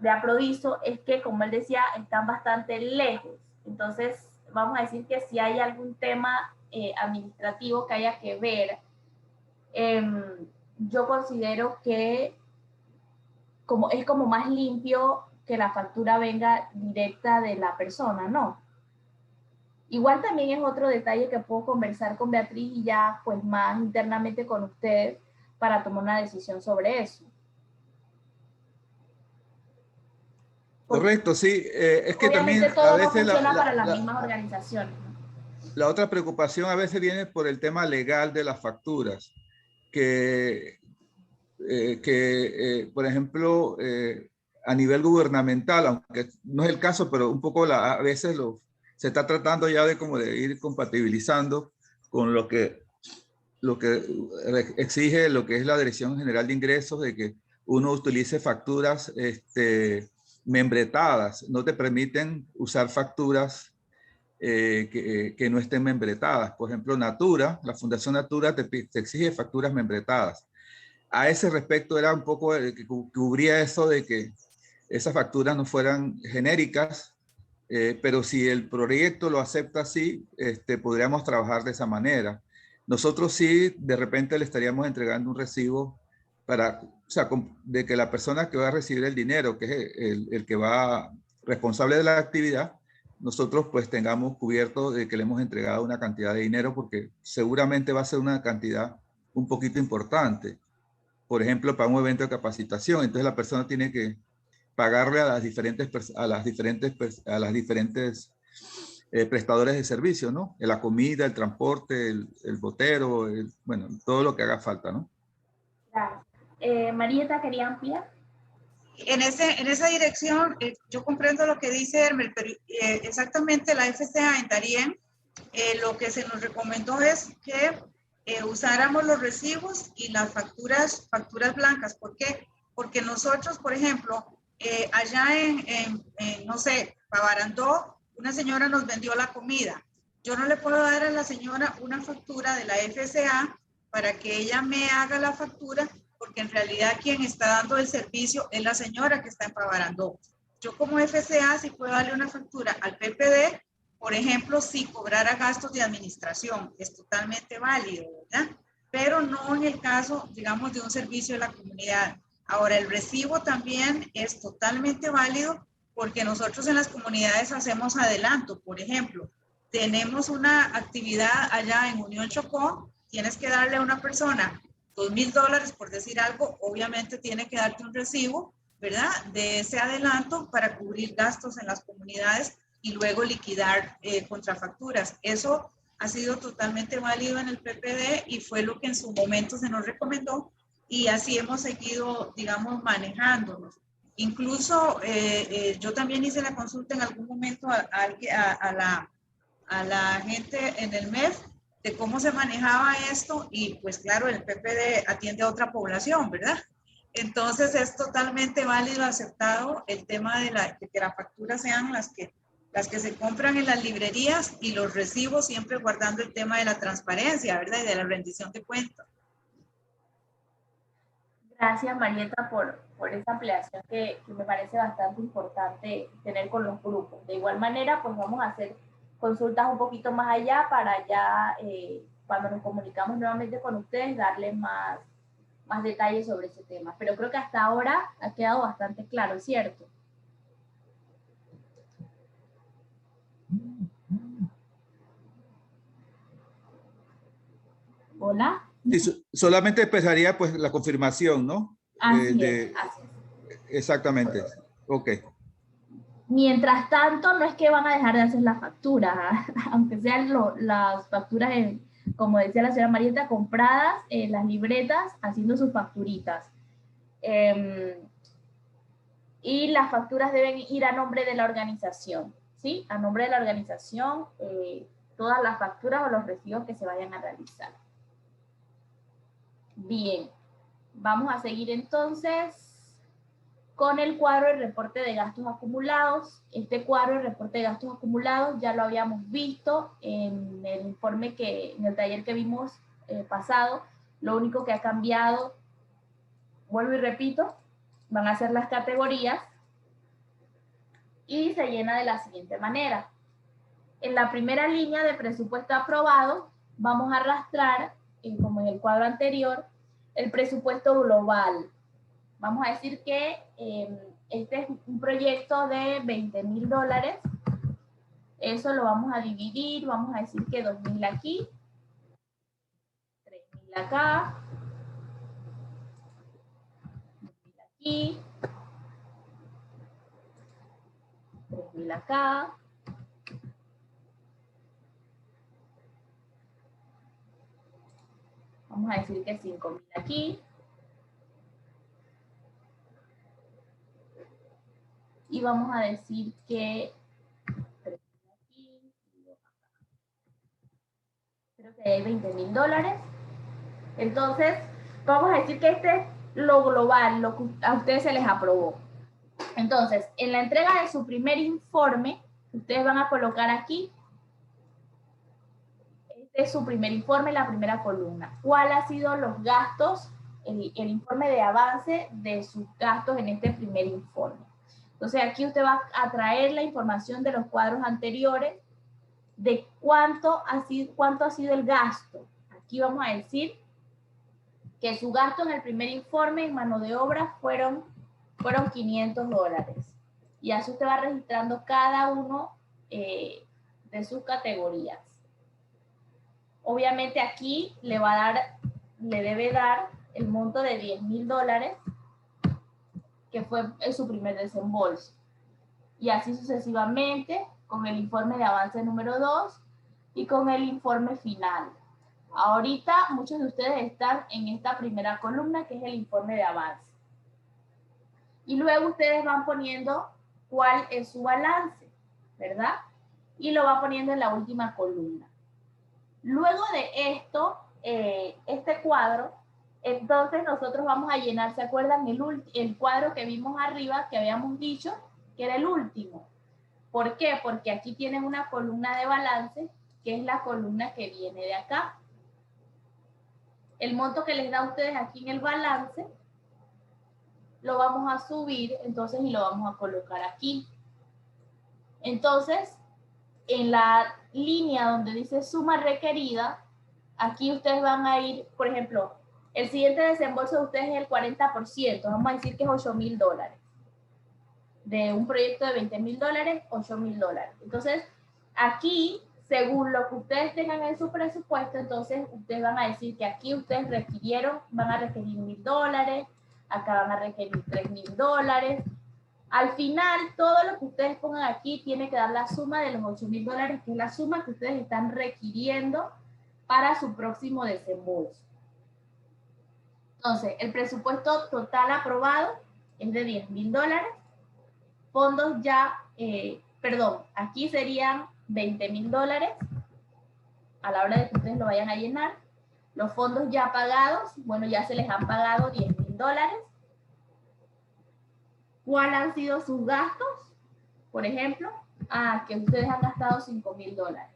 de Aprodiso es que, como él decía, están bastante lejos. Entonces, vamos a decir que si hay algún tema administrativo que haya que ver, yo considero que es como más limpio que la factura venga directa de la persona, ¿no? Igual también es otro detalle que puedo conversar con Beatriz y ya pues más internamente con usted para tomar una decisión sobre eso. Correcto, sí. Es que también obviamente todo a no veces funciona para las mismas organizaciones. la otra preocupación a veces viene por el tema legal de las facturas, que por ejemplo, a nivel gubernamental, aunque no es el caso, pero un poco a veces se está tratando ya de ir compatibilizando con lo que exige lo que es la Dirección General de Ingresos, de que uno utilice facturas membretadas. No te permiten usar facturas que no estén membretadas. Por ejemplo, Natura, la Fundación Natura te exige facturas membretadas. A ese respecto era un poco que cubría eso de que esas facturas no fueran genéricas, pero si el proyecto lo acepta así, podríamos trabajar de esa manera. Nosotros sí, de repente le estaríamos entregando un recibo de que la persona que va a recibir el dinero, que es el que va responsable de la actividad, nosotros pues tengamos cubierto de que le hemos entregado una cantidad de dinero, porque seguramente va a ser una cantidad un poquito importante. Por ejemplo, para un evento de capacitación, entonces la persona tiene que pagarle a las diferentes prestadores de servicio, ¿no? La comida, el transporte, el botero, bueno, todo lo que haga falta, ¿no? Claro. Marieta, ¿quería ampliar? En esa dirección, yo comprendo lo que dice Hermel, pero exactamente la FCA en Darién, lo que se nos recomendó es que usáramos los recibos y las facturas blancas. ¿Por qué? Porque nosotros, por ejemplo, allá en no sé, Pavarandó, una señora nos vendió la comida. Yo no le puedo dar a la señora una factura de la FCA para que ella me haga la factura, porque en realidad quien está dando el servicio es la señora que está en Pavarandó. Yo como FCA sí puedo darle una factura al PPD, por ejemplo, si cobrara gastos de administración, es totalmente válido, ¿verdad? Pero no en el caso, digamos, de un servicio de la comunidad. Ahora, el recibo también es totalmente válido porque nosotros en las comunidades hacemos adelanto. Por ejemplo, tenemos una actividad allá en Unión Chocó, tienes que darle a una persona $2,000 por decir algo, obviamente tiene que darte un recibo, ¿verdad? De ese adelanto para cubrir gastos en las comunidades y luego liquidar contrafacturas. Eso ha sido totalmente válido en el PPD y fue lo que en su momento se nos recomendó y así hemos seguido, digamos, manejándonos. Incluso yo también hice la consulta en algún momento a la gente en el MEF de cómo se manejaba esto y pues claro, el PPD atiende a otra población, ¿verdad? Entonces es totalmente válido, aceptado el tema de que las facturas sean las que se compran en las librerías y los recibos siempre guardando el tema de la transparencia, ¿verdad? Y de la rendición de cuentas. Gracias, Marieta, por esa ampliación que me parece bastante importante tener con los grupos. De igual manera, pues vamos a hacer consultas un poquito más allá para ya, cuando nos comunicamos nuevamente con ustedes, darles más detalles sobre ese tema. Pero creo que hasta ahora ha quedado bastante claro, ¿cierto? ¿Hola? Sí, solamente empezaría pues la confirmación, ¿no? Así es. Exactamente. Ok. Mientras tanto, no es que van a dejar de hacer las facturas, aunque sean las facturas, como decía la señora Marieta, compradas en las libretas, haciendo sus facturitas. Y las facturas deben ir a nombre de la organización, ¿sí? A nombre de la organización, todas las facturas o los recibos que se vayan a realizar. Bien, vamos a seguir entonces con el cuadro de reporte de gastos acumulados. Este cuadro de reporte de gastos acumulados ya lo habíamos visto en el informe en el taller que vimos pasado. Lo único que ha cambiado, vuelvo y repito, van a ser las categorías y se llena de la siguiente manera. En la primera línea de presupuesto aprobado, vamos a arrastrar, como en el cuadro anterior, el presupuesto global. Vamos a decir que este es un proyecto de $20,000. Eso lo vamos a dividir, vamos a decir que 2,000 aquí, 3,000 acá, 2,000 aquí, 3,000 acá. Vamos a decir que 5,000 aquí. Y vamos a decir que 3,000 aquí y 2 acá. Creo que hay $20,000. Entonces, vamos a decir que este es lo global, lo que a ustedes se les aprobó. Entonces, en la entrega de su primer informe, ustedes van a colocar aquí, este es su primer informe, la primera columna. ¿Cuál ha sido los gastos, el informe de avance de sus gastos en este primer informe? Entonces, aquí usted va a traer la información de los cuadros anteriores de cuánto ha sido el gasto. Aquí vamos a decir que su gasto en el primer informe en mano de obra fueron $500. Y así usted va registrando cada uno de sus categorías. Obviamente aquí le debe dar el monto de $10,000, que fue su primer desembolso. Y así sucesivamente con el informe de avance número 2 y con el informe final. Ahorita muchos de ustedes están en esta primera columna, que es el informe de avance. Y luego ustedes van poniendo cuál es su balance, ¿verdad? Y lo va poniendo en la última columna. Luego de esto, este cuadro, entonces nosotros vamos a llenar, ¿se acuerdan? El cuadro que vimos arriba, que habíamos dicho que era el último. ¿Por qué? Porque aquí tienen una columna de balance, que es la columna que viene de acá. El monto que les da a ustedes aquí en el balance, lo vamos a subir, entonces, y lo vamos a colocar aquí. Entonces, en la línea donde dice suma requerida, aquí ustedes van a ir, por ejemplo, El siguiente desembolso de ustedes es el 40%, vamos a decir que es $8,000. De un proyecto de $20,000, $8,000. Entonces, aquí, según lo que ustedes tengan en su presupuesto, entonces ustedes van a decir que aquí ustedes requirieron, van a requerir $1,000, acá van a requerir $3,000. Al final, todo lo que ustedes pongan aquí tiene que dar la suma de los $8,000, que es la suma que ustedes están requiriendo para su próximo desembolso. Entonces, el presupuesto total aprobado es de $10,000. Fondos ya, aquí serían $20,000 a la hora de que ustedes lo vayan a llenar. Los fondos ya pagados, bueno, ya se les han pagado $10,000. ¿Cuáles han sido sus gastos? Por ejemplo, que ustedes han gastado $5,000.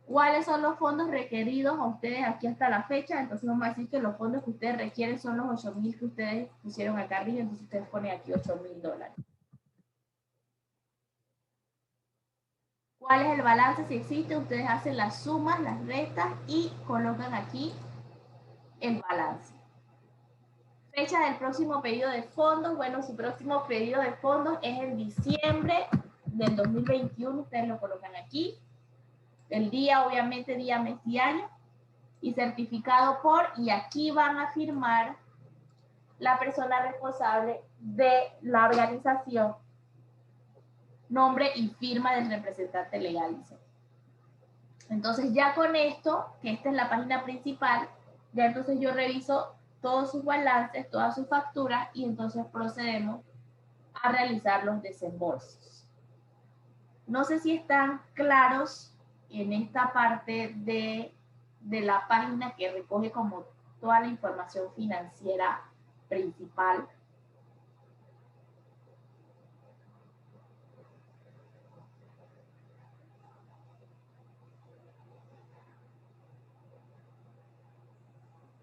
¿Cuáles son los fondos requeridos a ustedes aquí hasta la fecha? Entonces vamos a decir que los fondos que ustedes requieren son los $8,000 que ustedes pusieron acá arriba, entonces ustedes ponen aquí $8,000. ¿Cuál es el balance? Si existe, ustedes hacen las sumas, las restas y colocan aquí el balance. Fecha del próximo pedido de fondos. Bueno, su próximo pedido de fondos es en diciembre del 2021. Ustedes lo colocan aquí. El día, obviamente, día, mes y año. Y certificado por, y aquí van a firmar la persona responsable de la organización, nombre y firma del representante legal. Entonces ya con esto, que esta es la página principal, ya entonces yo reviso todos sus balances, todas sus facturas y entonces procedemos a realizar los desembolsos. No sé si están claros en esta parte de la página que recoge como toda la información financiera principal.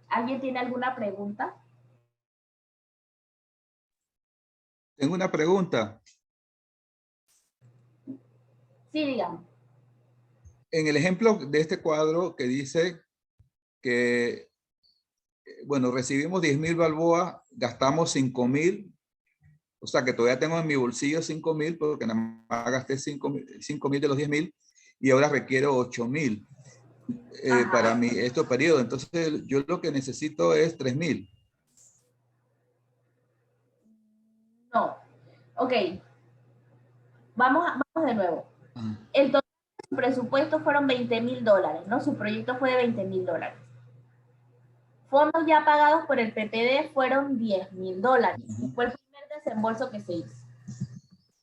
¿Alguien tiene alguna pregunta? Tengo una pregunta. Sí, dígame. En el ejemplo de este cuadro que dice que, bueno, recibimos 10,000 balboas, gastamos 5,000, o sea que todavía tengo en mi bolsillo 5,000 porque nada más gasté 5,000 de los 10,000 y ahora requiero 8,000 para estos periodos. Entonces yo lo que necesito es 3,000. No. Ok. Vamos de nuevo. El total de su presupuesto fueron $20,000, ¿no? Su proyecto fue de $20,000. Fondos ya pagados por el PPD fueron $10,000. Fue el primer desembolso que se hizo.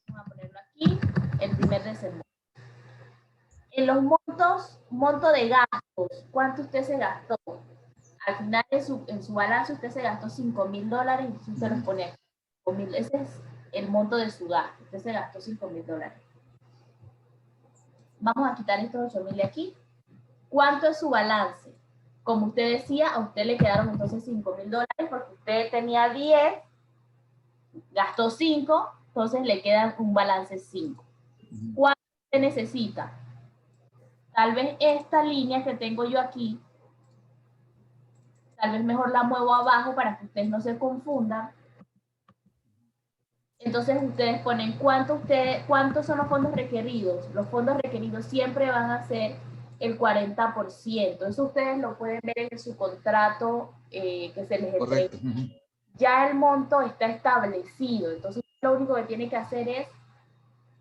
Vamos a ponerlo aquí, el primer desembolso. En los monto de gastos, ¿cuánto usted se gastó? Al final en su balance usted se gastó $5,000 y usted los pone aquí. Ese es el monto de su gasto. Usted se gastó $5,000. Vamos a quitar estos 8,000 de aquí. ¿Cuánto es su balance? Como usted decía, a usted le quedaron entonces $5,000 porque usted tenía 10, gastó 5, entonces le quedan un balance 5. ¿Cuánto usted necesita? Tal vez esta línea que tengo yo aquí, tal vez mejor la muevo abajo para que ustedes no se confundan. Entonces ustedes ponen cuántos son los fondos requeridos. Los fondos requeridos siempre van a ser el 40%. Eso ustedes lo pueden ver en su contrato que se les entrega. Ya el monto está establecido. Entonces lo único que tiene que hacer es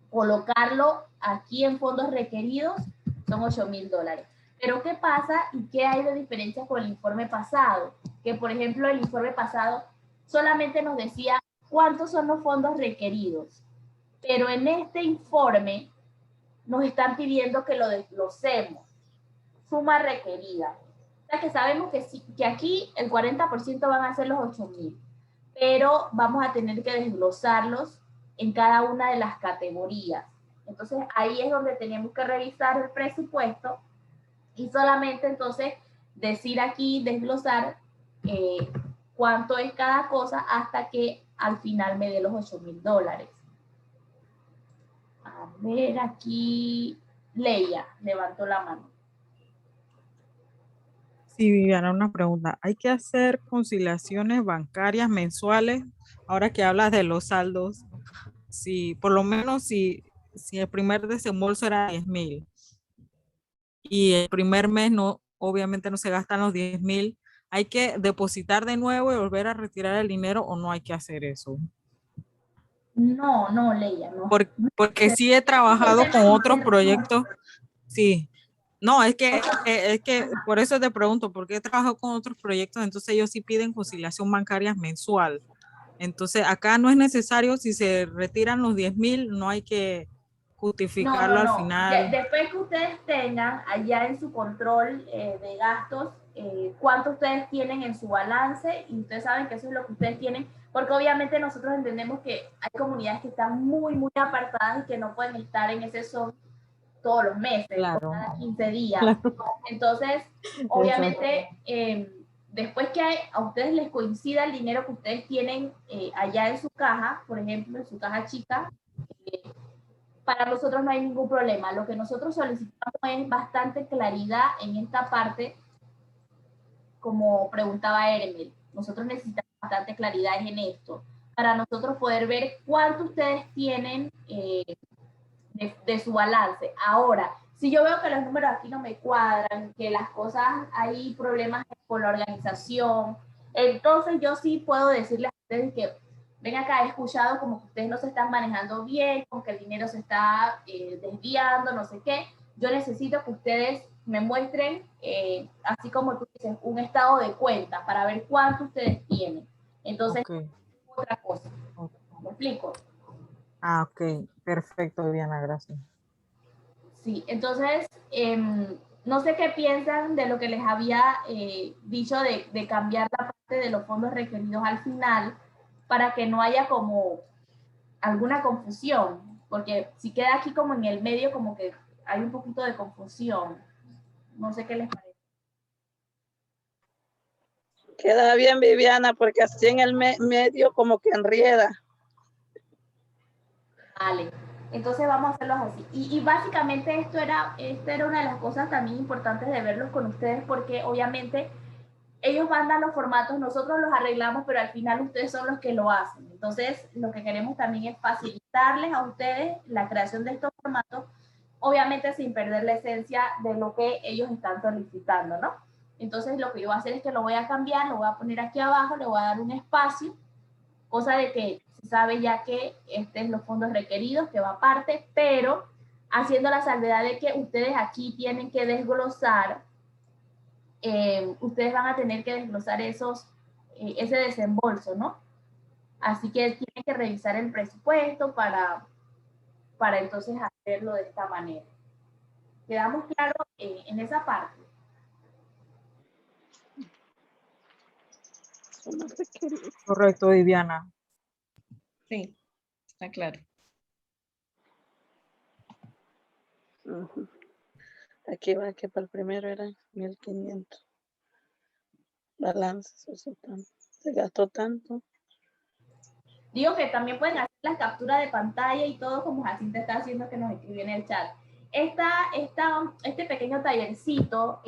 colocarlo aquí en fondos requeridos. Son $8,000. Pero ¿qué pasa y qué hay de diferencia con el informe pasado? Que por ejemplo el informe pasado solamente nos decía cuántos son los fondos requeridos. Pero en este informe nos están pidiendo que lo desglosemos. Suma requerida. O sea que sabemos que aquí el 40% van a ser los 8,000. Pero vamos a tener que desglosarlos en cada una de las categorías. Entonces ahí es donde tenemos que revisar el presupuesto y solamente entonces decir aquí, desglosar cuánto es cada cosa hasta que al final me dé los $8,000. A ver, aquí Leia levantó la mano. Sí, Viviana, una pregunta. ¿Hay que hacer conciliaciones bancarias mensuales? Ahora que hablas de los saldos, si por lo menos si el primer desembolso era 10,000 y el primer mes no, obviamente no se gastan los 10,000, ¿hay que depositar de nuevo y volver a retirar el dinero o no hay que hacer eso? No, no, Leia, no. Porque sí he trabajado con otros proyectos, sí. No, es que por eso te pregunto, porque he trabajado con otros proyectos, entonces ellos sí piden conciliación bancaria mensual. Entonces acá no es necesario, si se retiran los 10,000, no hay que justificarlo al final. Después que ustedes tengan allá en su control de gastos, cuánto ustedes tienen en su balance, y ustedes saben que eso es lo que ustedes tienen, porque obviamente nosotros entendemos que hay comunidades que están muy, muy apartadas y que no pueden estar en ese son todos los meses, Claro. cada 15 días. Claro. Entonces, obviamente, después que a ustedes les coincida el dinero que ustedes tienen allá en su caja, por ejemplo, en su caja chica, para nosotros no hay ningún problema. Lo que nosotros solicitamos es bastante claridad en esta parte, como preguntaba Eremel. Nosotros necesitamos bastante claridad en esto, para nosotros poder ver cuánto ustedes tienen de su balance. Ahora, si yo veo que los números aquí no me cuadran, que las cosas, hay problemas con la organización, entonces yo sí puedo decirles a ustedes que ven acá, he escuchado como que ustedes no se están manejando bien, como que el dinero se está desviando, no sé qué. Yo necesito que ustedes me muestren, así como tú dices, un estado de cuenta para ver cuánto ustedes tienen. Entonces, otra cosa. ¿Me explico? Ah, ok. Perfecto, Viviana, gracias. Sí, entonces, no sé qué piensan de lo que les había dicho de cambiar la parte de los fondos requeridos al final, para que no haya como alguna confusión, porque si queda aquí como en el medio, como que hay un poquito de confusión. No sé qué les parece. Queda bien, Viviana, porque así en el medio como que enrieda. Vale, entonces vamos a hacerlos así. Y básicamente esta era una de las cosas también importantes de verlos con ustedes, porque obviamente ellos mandan los formatos, nosotros los arreglamos, pero al final ustedes son los que lo hacen. Entonces, lo que queremos también es facilitarles a ustedes la creación de estos formatos, obviamente sin perder la esencia de lo que ellos están solicitando, ¿no? Entonces, lo que yo voy a hacer es que lo voy a cambiar, lo voy a poner aquí abajo, le voy a dar un espacio, cosa de que se sabe ya que este es los fondos requeridos, que va aparte, pero haciendo la salvedad de que ustedes aquí tienen que desglosar, ustedes van a tener que desglosar ese desembolso, ¿no? Así que tienen que revisar el presupuesto para entonces hacerlo de esta manera. ¿Quedamos claros en esa parte? Correcto, Viviana. Sí, está claro. Aquí va que para el primero eran 1,500. Balance, se gastó tanto. Digo que también pueden hacer la captura de pantalla y todo, como Jacinta está haciendo, que nos escribió en el chat. Este pequeño tallercito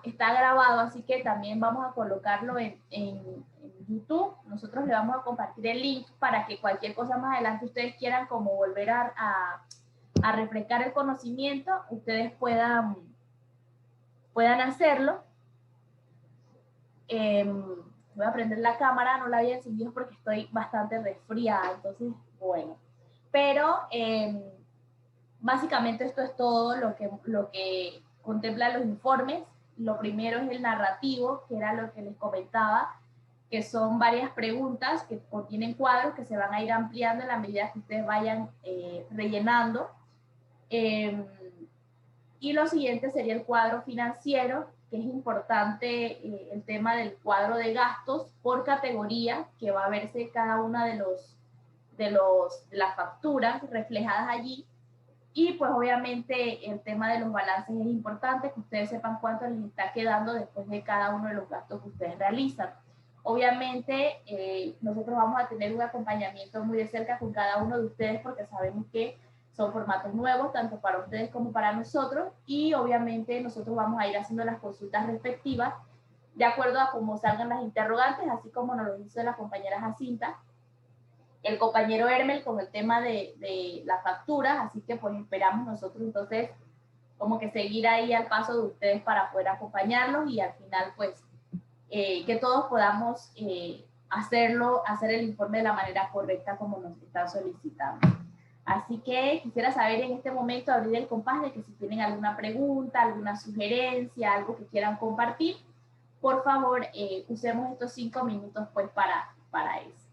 está grabado, así que también vamos a colocarlo en YouTube. Nosotros le vamos a compartir el link para que cualquier cosa más adelante ustedes quieran como volver a refrescar el conocimiento, ustedes puedan hacerlo. Voy a prender la cámara, no la había encendido porque estoy bastante resfriada, entonces, bueno. Pero básicamente esto es todo lo que contempla los informes. Lo primero es el narrativo, que era lo que les comentaba, que son varias preguntas que contienen cuadros que se van a ir ampliando en la medida que ustedes vayan rellenando. Y lo siguiente sería el cuadro financiero, que es importante el tema del cuadro de gastos por categoría, que va a verse cada una de las facturas reflejadas allí. Y pues obviamente el tema de los balances es importante, que ustedes sepan cuánto les está quedando después de cada uno de los gastos que ustedes realizan. Obviamente nosotros vamos a tener un acompañamiento muy de cerca con cada uno de ustedes, porque sabemos que son formatos nuevos, tanto para ustedes como para nosotros, y obviamente nosotros vamos a ir haciendo las consultas respectivas de acuerdo a cómo salgan las interrogantes, así como nos lo hizo la compañera Jacinta, el compañero Hermel con el tema de las facturas, así que pues esperamos nosotros entonces como que seguir ahí al paso de ustedes para poder acompañarlos y al final pues que todos podamos hacer el informe de la manera correcta como nos están solicitando. Así que quisiera saber en este momento, abrir el compás de que si tienen alguna pregunta, alguna sugerencia, algo que quieran compartir, por favor, usemos estos 5 minutos pues para eso.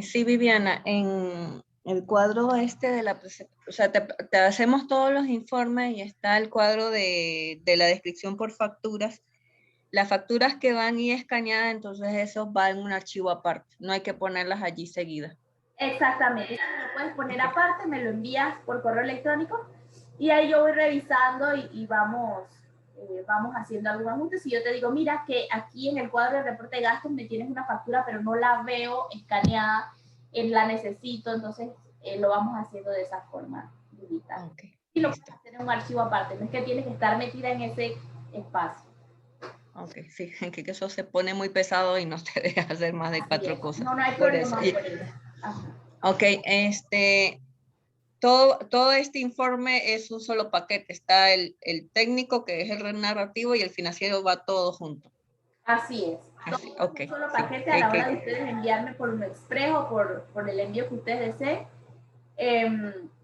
Sí, Viviana, en el cuadro este de la presentación, o sea, te hacemos todos los informes y está el cuadro de la descripción por facturas. Las facturas que van y escaneadas, entonces eso va en un archivo aparte, no hay que ponerlas allí seguidas. Exactamente, eso me lo puedes poner aparte, me lo envías por correo electrónico y ahí yo voy revisando y vamos haciendo algún ajuste. Si yo te digo, mira que aquí en el cuadro de reporte de gastos me tienes una factura, pero no la veo escaneada, la necesito, entonces lo vamos haciendo de esa forma digital. Okay, y lo puedes hacer en un archivo aparte, no es que tienes que estar metida en ese espacio. Ok, sí, que eso se pone muy pesado y no te deja hacer más de 4 cosas. No hay problema por eso. Ok, todo este informe es un solo paquete. Está el técnico, que es el narrativo, y el financiero va todo junto. Así es. Así, ok. Un solo paquete sí, a la hora de ustedes enviarme por un express o por el envío que ustedes deseen.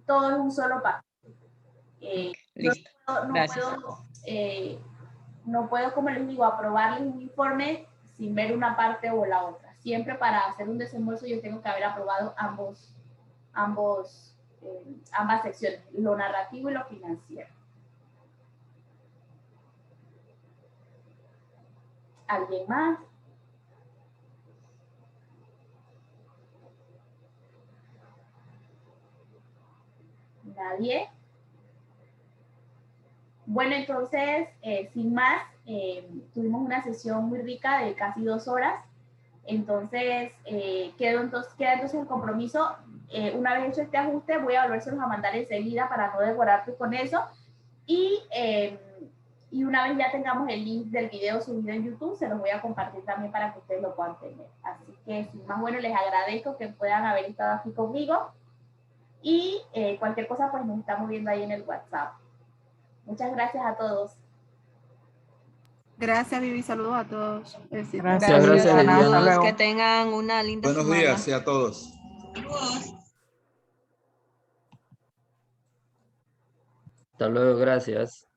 Todo es un solo paquete. Listo. No puedo, como les digo, aprobarles un informe sin ver una parte o la otra. Siempre para hacer un desembolso yo tengo que haber aprobado ambas secciones, lo narrativo y lo financiero. ¿Alguien más? ¿Nadie? Bueno, entonces, sin más, tuvimos una sesión muy rica de casi 2 horas. Entonces, queda entonces el compromiso. Una vez hecho este ajuste, voy a volvérselos a mandar enseguida para no demorarte con eso. Y una vez ya tengamos el link del video subido en YouTube, se los voy a compartir también para que ustedes lo puedan tener. Así que, sin más, bueno, les agradezco que puedan haber estado aquí conmigo. Y cualquier cosa, pues nos estamos viendo ahí en el WhatsApp. Muchas gracias a todos. Gracias, Vivi. Saludos a todos. Gracias, Viviana. Que tengan una linda semana. Buenos días a todos. Hasta luego, gracias.